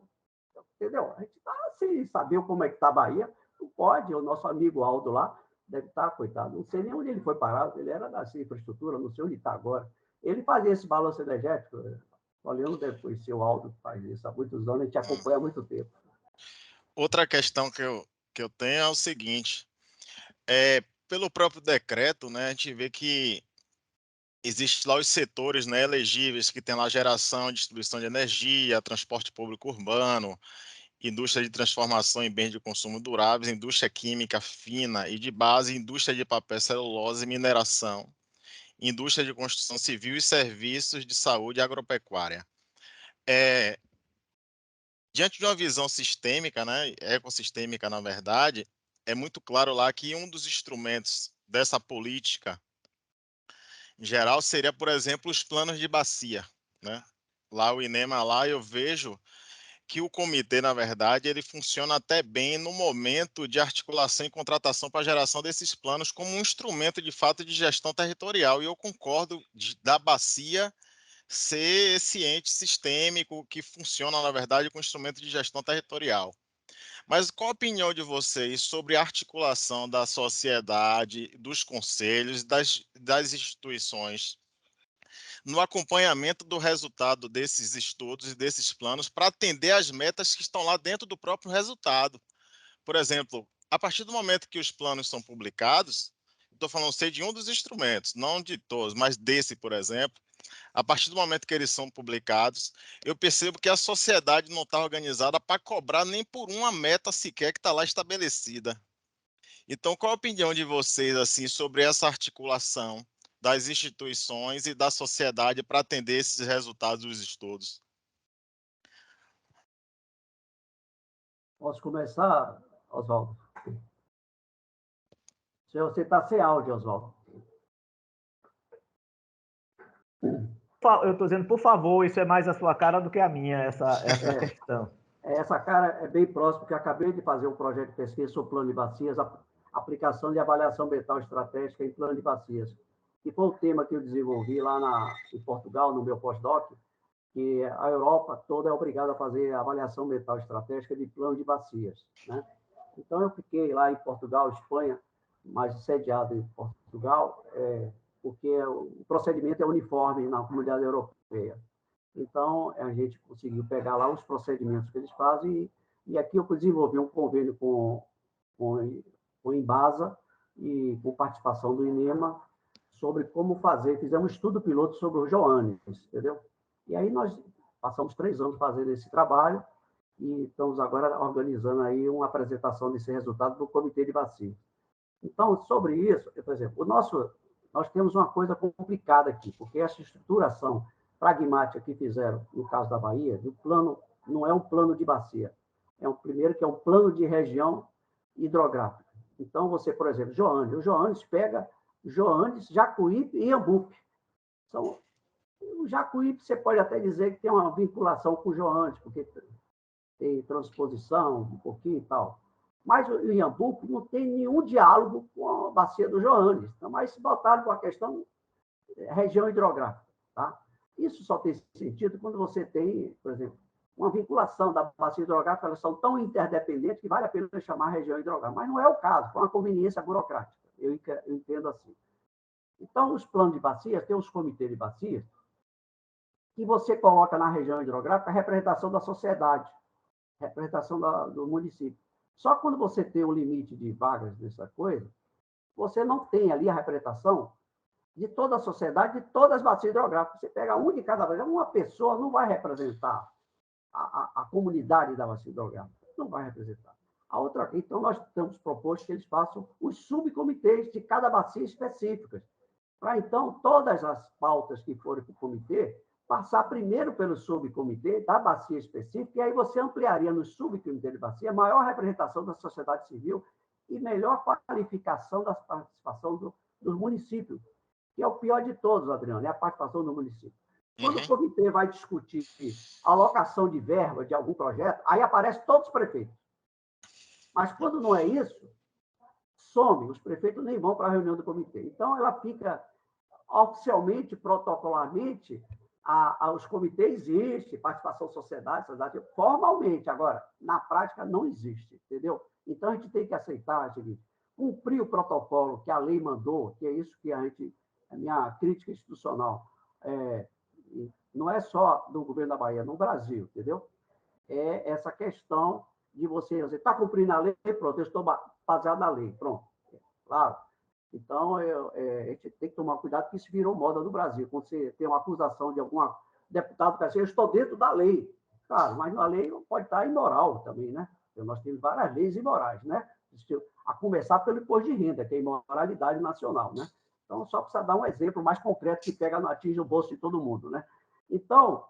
Entendeu? A gente está sem saber como é que está a Bahia. Não pode, o nosso amigo Aldo lá deve estar, coitado, não sei nem onde ele foi parado, ele era da infraestrutura, não sei onde está agora. Ele fazia esse balanço energético, o Leandro deve conhecer o Aldo, que faz isso há muitos anos, a gente acompanha há muito tempo. Outra questão que eu tenho é o seguinte, pelo próprio decreto, né, a gente vê que existem lá os setores, né, elegíveis, que tem lá geração e distribuição de energia, transporte público urbano, indústria de transformação em bens de consumo duráveis, indústria química fina e de base, indústria de papel, celulose e mineração, indústria de construção civil e serviços de saúde agropecuária. Diante de uma visão sistêmica, né, ecossistêmica, na verdade, é muito claro lá que um dos instrumentos dessa política em geral seria, por exemplo, os planos de bacia, né? Lá o INEMA, lá eu vejo que o comitê, na verdade, ele funciona até bem no momento de articulação e contratação para a geração desses planos como um instrumento, de fato, de gestão territorial. E eu concordo da bacia ser esse ente sistêmico que funciona, na verdade, com instrumento de gestão territorial. Mas qual a opinião de vocês sobre a articulação da sociedade, dos conselhos, das instituições, no acompanhamento do resultado desses estudos e desses planos para atender às metas que estão lá dentro do próprio resultado? Por exemplo, a partir do momento que os planos são publicados, estou falando, sei de um dos instrumentos, não de todos, mas desse, por exemplo, a partir do momento que eles são publicados, eu percebo que a sociedade não está organizada para cobrar nem por uma meta sequer que está lá estabelecida. Então, qual a opinião de vocês assim sobre essa articulação das instituições e da sociedade para atender esses resultados dos estudos? Posso começar, Oswaldo? Você está sem áudio, Oswaldo. Eu estou dizendo, por favor, isso é mais a sua cara do que a minha, essa questão. Essa cara é bem próxima, porque eu acabei de fazer um projeto de pesquisa sobre plano de bacias, aplicação de avaliação ambiental estratégica em plano de bacias, que foi o tema que eu desenvolvi lá em Portugal, no meu pós-doc, que a Europa toda é obrigada a fazer avaliação ambiental estratégica de plano de bacias, né? Então, eu fiquei lá em Portugal, Espanha, mais sediado em Portugal, porque o procedimento é uniforme na comunidade europeia. Então, a gente conseguiu pegar lá os procedimentos que eles fazem e aqui eu desenvolvi um convênio com o Embasa e com participação do INEMA sobre como fazer. Fizemos um estudo piloto sobre o Joanes, entendeu? E aí nós passamos 3 anos fazendo esse trabalho e estamos agora organizando aí uma apresentação desse resultado do Comitê de Bacia. Então, sobre isso, por exemplo, nós temos uma coisa complicada aqui, porque essa estruturação pragmática que fizeram, no caso da Bahia, o plano não é um plano de bacia, primeiro que é um plano de região hidrográfica. Então, você, por exemplo, o Joanes pega Joanes, Jacuípe e Iambupe. O Jacuípe, você pode até dizer que tem uma vinculação com o Joanes, porque tem transposição, um pouquinho e tal. Mas o Iambupe não tem nenhum diálogo com a bacia do Joanes. Então, mas se botaram com a questão região hidrográfica. Tá? Isso só tem sentido quando você tem, por exemplo, uma vinculação da bacia hidrográfica, elas são tão interdependentes que vale a pena chamar região hidrográfica. Mas não é o caso, foi uma conveniência burocrática. Eu entendo assim. Então, os planos de bacias, tem os comitês de bacias, que você coloca na região hidrográfica a representação da sociedade, representação do município. Só quando você tem um limite de vagas dessa coisa, você não tem ali a representação de toda a sociedade, de todas as bacias hidrográficas. Você pega um de cada vez, uma pessoa não vai representar a comunidade da bacia hidrográfica, não vai representar. Então, nós estamos proposto que eles façam os subcomitês de cada bacia específicas, para, então, todas as pautas que forem para o comitê, passar primeiro pelo subcomitê da bacia específica, e aí você ampliaria no subcomitê de bacia a maior representação da sociedade civil e melhor qualificação da participação dos municípios, que é o pior de todos, Adriano, é a participação do município. Quando o comitê vai discutir alocação de verba de algum projeto, aí aparecem todos os prefeitos. Mas quando não é isso, some, os prefeitos nem vão para a reunião do comitê. Então, ela fica oficialmente, protocolarmente, os comitês existem, participação sociedade, formalmente. Agora, na prática, não existe, entendeu? Então, a gente tem que aceitar, cumprir o protocolo que a lei mandou, que é isso que a minha crítica institucional não é só do governo da Bahia, no Brasil, entendeu? É essa questão de você está cumprindo a lei, pronto, eu estou baseado na lei, pronto. Claro. Então, a gente tem que tomar cuidado, porque isso virou moda no Brasil. Quando você tem uma acusação de algum deputado que diz, eu estou dentro da lei. Claro, mas a lei pode estar imoral também, né? Porque nós temos várias leis imorais, né? A começar pelo imposto de renda, que é a imoralidade nacional, né? Então, só precisa dar um exemplo mais concreto que atinge o bolso de todo mundo, né? Então,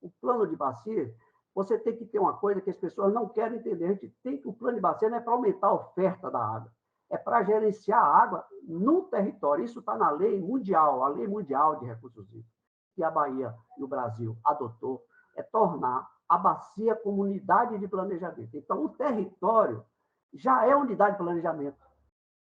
o plano de bacia, você tem que ter uma coisa que as pessoas não querem entender. A gente tem que o plano de bacia não é para aumentar a oferta da água, é para gerenciar a água no território. Isso está na lei mundial, a lei mundial de recursos hídricos, que a Bahia e o Brasil adotou, é tornar a bacia como unidade de planejamento. Então, o território já é unidade de planejamento.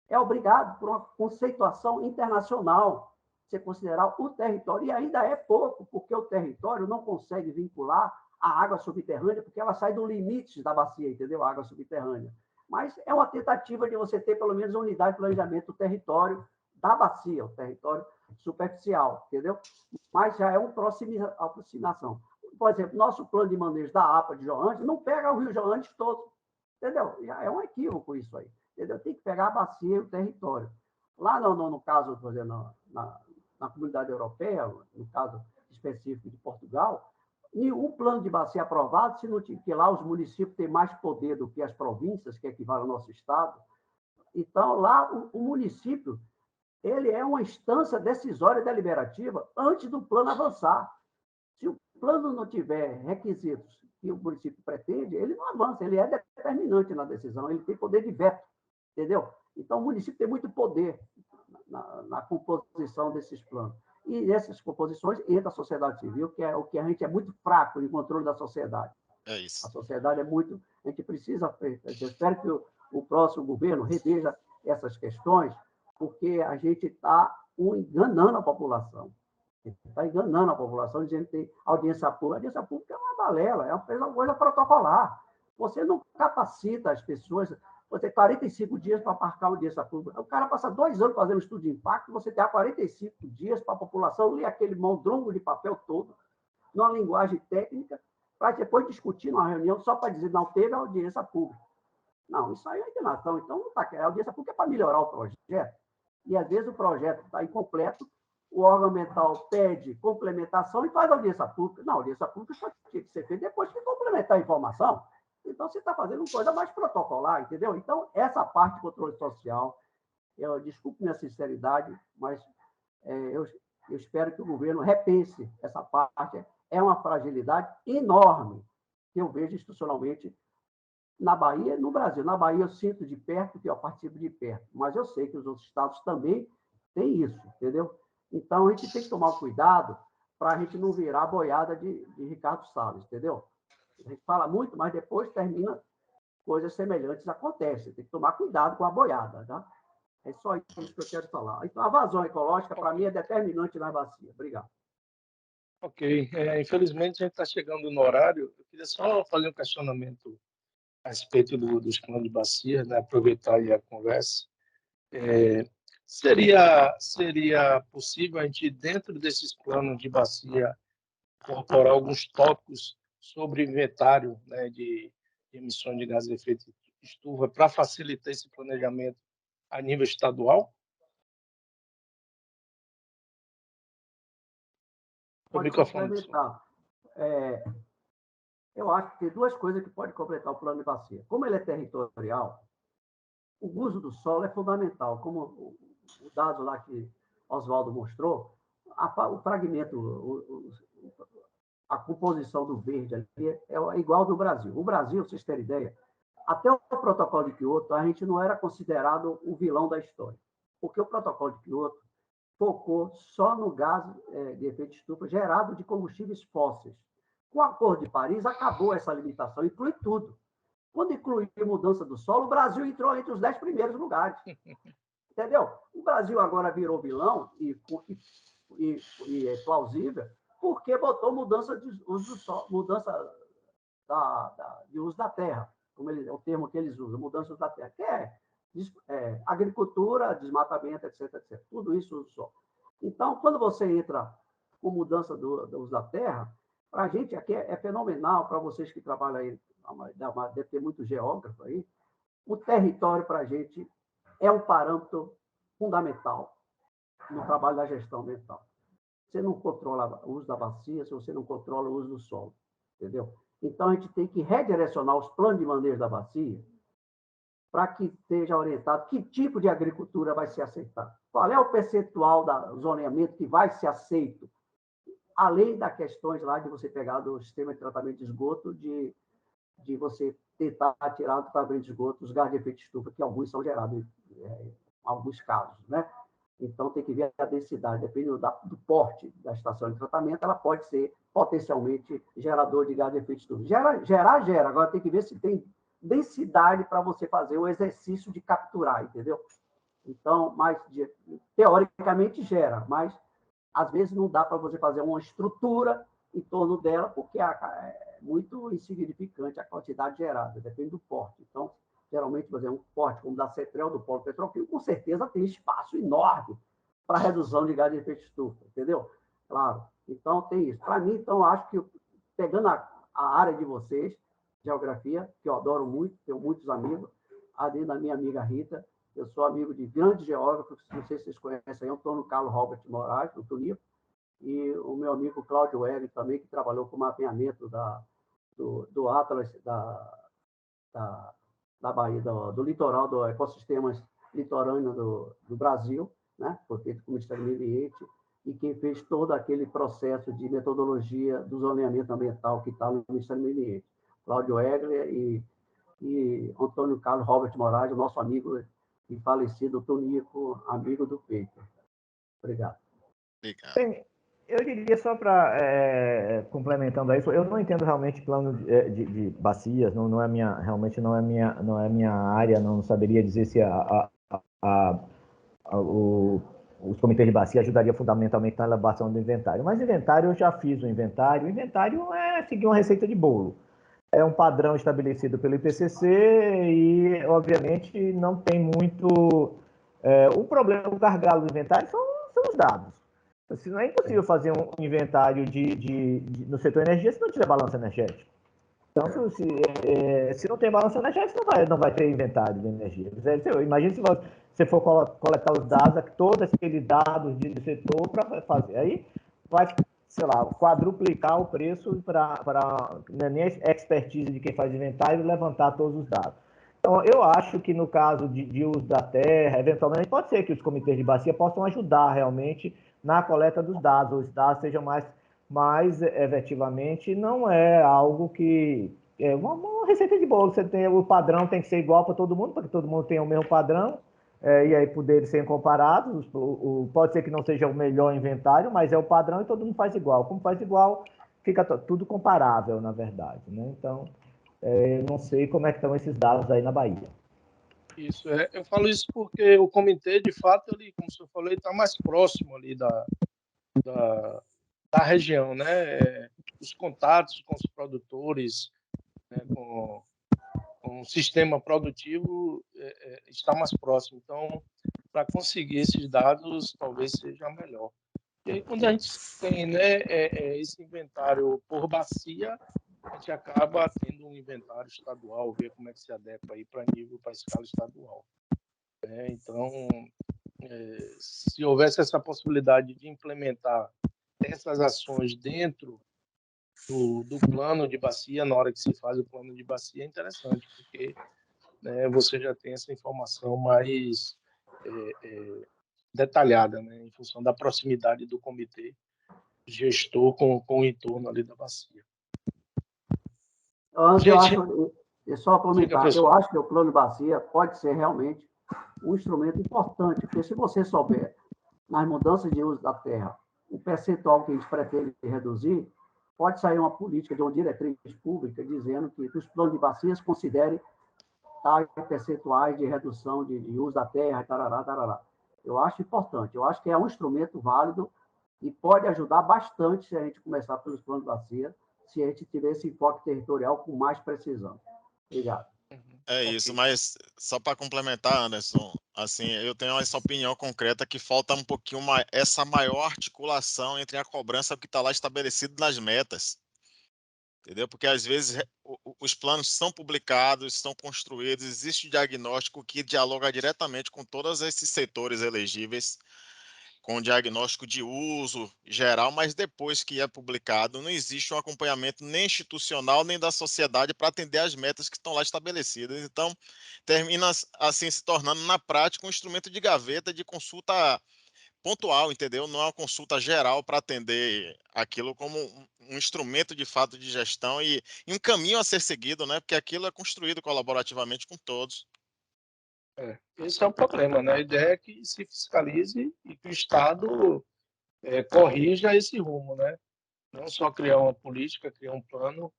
É obrigado por uma conceituação internacional você considerar o território, e ainda é pouco, porque o território não consegue vincular a água subterrânea, porque ela sai do limite da bacia, entendeu? A água subterrânea. Mas é uma tentativa de você ter, pelo menos, uma unidade de planejamento do território da bacia, o território superficial, entendeu? Mas já é uma aproximação. Por exemplo, nosso plano de manejo da APA de Joanes não pega o Rio Joanes todo, entendeu? Já é um equívoco isso aí, entendeu? Tem que pegar a bacia e o território. Lá no caso, por exemplo, na comunidade europeia, no caso específico de Portugal, nenhum plano de bacia aprovado, se não que lá os municípios têm mais poder do que as províncias, que equivale ao nosso estado. Então, lá o município ele é uma instância decisória e deliberativa antes do plano avançar. Se o plano não tiver requisitos que o município pretende, ele não avança, ele é determinante na decisão, ele tem poder de veto, entendeu? Então, o município tem muito poder na composição desses planos. E nessas composições entra a sociedade civil, que é o que a gente é muito fraco em controle da sociedade. É isso. A sociedade é muito... A gente precisa... Eu espero que o próximo governo reveja essas questões, porque a gente está enganando a população. Está enganando a população, dizendo que tem audiência pública. A audiência pública é uma balela, é uma coisa protocolar. Você não capacita as pessoas... Você tem 45 dias para marcar audiência pública. O cara passa 2 anos fazendo estudo de impacto, você tem 45 dias para a população ler aquele mondrongo de papel todo, numa linguagem técnica, para depois discutir numa reunião só para dizer não teve audiência pública. Não, isso aí é enganação. Então, não tá, a audiência pública é para melhorar o projeto. E, às vezes, o projeto está incompleto, o órgão ambiental pede complementação e faz audiência pública. Não, a audiência pública só tinha que ser feita depois que complementar a informação. Então, você está fazendo coisa mais protocolar, entendeu? Então, essa parte de controle social, desculpe minha sinceridade, mas eu espero que o governo repense essa parte. É uma fragilidade enorme que eu vejo institucionalmente na Bahia e no Brasil. Na Bahia eu sinto de perto, porque eu participo de perto, mas eu sei que os outros estados também têm isso, entendeu? Então, a gente tem que tomar cuidado para a gente não virar a boiada de Ricardo Salles, entendeu? A gente fala muito, mas depois termina, coisas semelhantes acontecem. Tem que tomar cuidado com a boiada, tá? É só isso que eu quero falar. Então, a vazão ecológica, para mim, é determinante na bacia. Obrigado. Ok. Infelizmente, a gente está chegando no horário. Eu queria só fazer um questionamento a respeito dos planos de bacia, né? Aproveitar aí a conversa. Seria possível a gente, dentro desses planos de bacia, incorporar alguns tópicos sobre inventário, né, de emissões de gases de efeito estufa para facilitar esse planejamento a nível estadual? Pode complementar. Eu acho que tem 2 coisas que podem completar o plano de bacia. Como ele é territorial, o uso do solo é fundamental. Como o dado lá que Oswaldo mostrou, o fragmento, a composição do verde ali é igual ao do Brasil. O Brasil, vocês terem ideia, até o protocolo de Kyoto, a gente não era considerado o vilão da história, porque o protocolo de Kyoto focou só no gás de efeito estufa gerado de combustíveis fósseis. Com o Acordo de Paris, acabou essa limitação, inclui tudo. Quando incluiu a mudança do solo, o Brasil entrou entre os 10 primeiros lugares. Entendeu? O Brasil agora virou vilão e é plausível porque botou mudança de uso do solo, mudança de uso da terra, como é o termo que eles usam, mudança da terra, que é agricultura, desmatamento, etc, etc. Tudo isso uso do solo. Então, quando você entra com mudança do uso da terra, para a gente aqui é fenomenal, para vocês que trabalham aí, deve ter muito geógrafo aí, o território para a gente é um parâmetro fundamental no trabalho da gestão ambiental. Você não controla o uso da bacia se você não controla o uso do solo, entendeu? Então, a gente tem que redirecionar os planos de manejo da bacia para que esteja orientado que tipo de agricultura vai ser aceitada. qual é o percentual do zoneamento que vai ser aceito, além das questões lá de você pegar do sistema de tratamento de esgoto, de você tentar tirar do tratamento de esgoto os gases de efeito estufa, que alguns são gerados em alguns casos, né? Então, tem que ver a densidade. Dependendo do porte da estação de tratamento, ela pode ser potencialmente gerador de gás de efeito estufa. Gera. Agora, tem que ver se tem densidade para você fazer o exercício de capturar, entendeu? Então, teoricamente gera, mas às vezes não dá para você fazer uma estrutura em torno dela, porque é muito insignificante a quantidade gerada, depende do porte. Então, geralmente, por exemplo, um porte como da CETREL, do polo petroquímico, com certeza tem espaço enorme para redução de gás de efeito estufa, entendeu? Claro. Então, tem isso. Para mim, então, acho que, pegando a área de vocês, geografia, que eu adoro muito, tenho muitos amigos, além da minha amiga Rita, eu sou amigo de grandes geógrafos, não sei se vocês conhecem, Antônio Carlos Robert Moraes, do Tunico, e o meu amigo Cláudio Web também, que trabalhou com o mapeamento do Atlas da Bahia, do litoral, do ecossistemas litorâneo do Brasil, né? Foi feito com o Ministério do Meio Ambiente, e quem fez todo aquele processo de metodologia do zoneamento ambiental que está no Ministério do Meio Ambiente. Cláudio Egler e Antônio Carlos Robert Moraes, o nosso amigo e falecido Tonico, amigo do Peito. Obrigado. Obrigado. Bem, eu diria só para complementando a isso, eu não entendo realmente plano de bacias, realmente não é minha área, não saberia dizer se os comitês de bacia ajudariam fundamentalmente na elaboração do inventário. Mas inventário, eu já fiz o inventário. O inventário é seguir uma receita de bolo. É um padrão estabelecido pelo IPCC e, obviamente, não tem muito... o problema, o gargalo do inventário são os dados. Assim, não é impossível fazer um inventário no setor energia se não tiver balanço energético. Então, se não tem balanço energético, não vai ter inventário de energia. Imagina se você for coletar os dados, todos aqueles dados de setor para fazer. Aí vai, sei lá, quadruplicar o preço para nem a expertise de quem faz inventário levantar todos os dados. Então, eu acho que no caso de uso da terra, eventualmente pode ser que os comitês de bacia possam ajudar realmente na coleta dos dados, os dados sejam mais efetivamente, não é algo que é uma receita de bolo. O padrão tem que ser igual para todo mundo, para que todo mundo tenha o mesmo padrão, e aí poder serem comparados. Pode ser que não seja o melhor inventário, mas é o padrão e todo mundo faz igual. Como faz igual, fica tudo comparável, na verdade, né? Então, eu não sei como é que estão esses dados aí na Bahia. Isso, eu falo isso porque o comitê, de fato, ele, como o senhor falou, está mais próximo ali da região, né? Os contatos com os produtores, né? com o sistema produtivo está mais próximo. Então, para conseguir esses dados, talvez seja melhor. E aí, quando a gente tem, né, esse inventário por bacia, a gente acaba tendo um inventário estadual, ver como é que se adequa aí para escala estadual. Então, se houvesse essa possibilidade de implementar essas ações dentro do plano de bacia, na hora que se faz o plano de bacia, é interessante, porque, né, você já tem essa informação mais detalhada, né, em função da proximidade do comitê gestor com o entorno ali da bacia. Só comentar, eu acho que o plano de bacia pode ser realmente um instrumento importante, porque se você souber, nas mudanças de uso da terra, o percentual que a gente pretende reduzir, pode sair uma política de uma diretriz pública dizendo que os planos de bacias considerem tais percentuais de redução de uso da terra, tarará, tarará. Eu acho importante, eu acho que é um instrumento válido e pode ajudar bastante se a gente começar pelos planos de bacia, se a gente tiver esse enfoque territorial com mais precisão. Obrigado. É isso, mas só para complementar, Anderson, assim, eu tenho essa opinião concreta que falta um pouquinho essa maior articulação entre a cobrança que está lá estabelecido nas metas, entendeu? Porque às vezes os planos são publicados, são construídos, existe um diagnóstico que dialoga diretamente com todos esses setores elegíveis, com diagnóstico de uso geral, mas depois que é publicado, não existe um acompanhamento nem institucional, nem da sociedade para atender às metas que estão lá estabelecidas. Então, termina assim se tornando, na prática, um instrumento de gaveta de consulta pontual, entendeu? Não é uma consulta geral para atender aquilo como um instrumento de fato de gestão e um caminho a ser seguido, né? Porque aquilo é construído colaborativamente com todos. Esse é o problema, né? A ideia é que se fiscalize e que o Estado corrija esse rumo, né? Não só criar uma política, criar um plano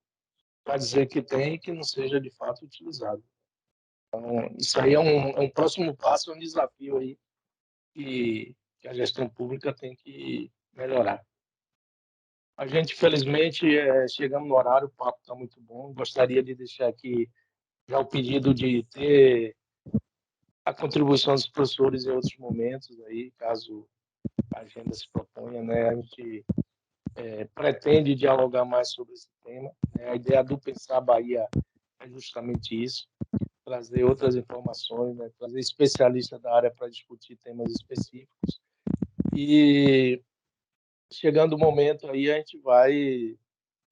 para dizer que tem e que não seja de fato utilizado. Então, isso aí é um próximo passo, um desafio aí que a gestão pública tem que melhorar. A gente, felizmente, chegamos no horário, o papo está muito bom. Gostaria de deixar aqui já o pedido de ter a contribuição dos professores em outros momentos, aí, caso a agenda se proponha, né? A gente pretende dialogar mais sobre esse tema, né? A ideia do Pensar Bahia é justamente isso, trazer outras informações, né? Trazer especialistas da área para discutir temas específicos. E chegando o momento aí, a gente vai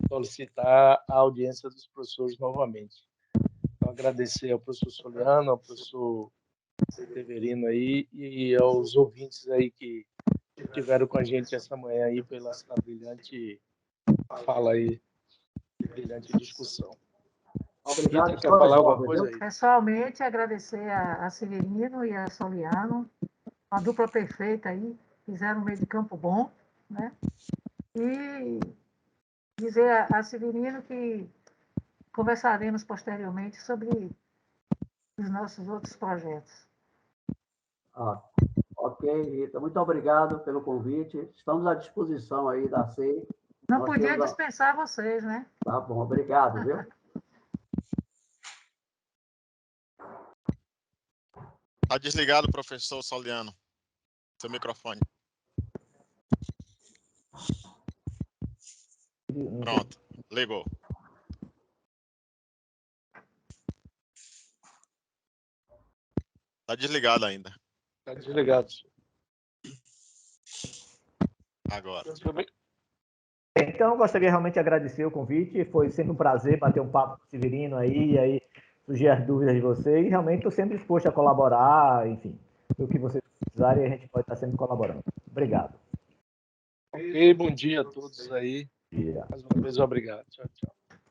solicitar a audiência dos professores novamente. Então, agradecer ao professor Soliano, ao professor Severino aí e aos ouvintes aí que estiveram com a gente essa manhã aí pela essa brilhante fala aí, brilhante discussão. Obrigado. Rita, quer falar alguma coisa aí? Pessoalmente, agradecer a Severino e a Soliano, uma dupla perfeita aí, fizeram um meio de campo bom, né? E dizer a Severino que conversaremos posteriormente sobre os nossos outros projetos. Ok, Rita, muito obrigado pelo convite. Estamos à disposição aí da SEI. Não podia dispensar vocês, né? Tá bom, obrigado, viu? Está desligado, professor Soliano. Seu microfone. Pronto, ligou. Está desligado ainda. Está desligado. Agora. Então, gostaria realmente de agradecer o convite. Foi sempre um prazer bater um papo com o Severino aí, e aí surgir as dúvidas de vocês. Realmente estou sempre disposto a colaborar, enfim, o que vocês precisarem, a gente pode estar sempre colaborando. Obrigado. Ok, bom dia a todos aí. Yeah. Mais uma vez, obrigado. Tchau, tchau.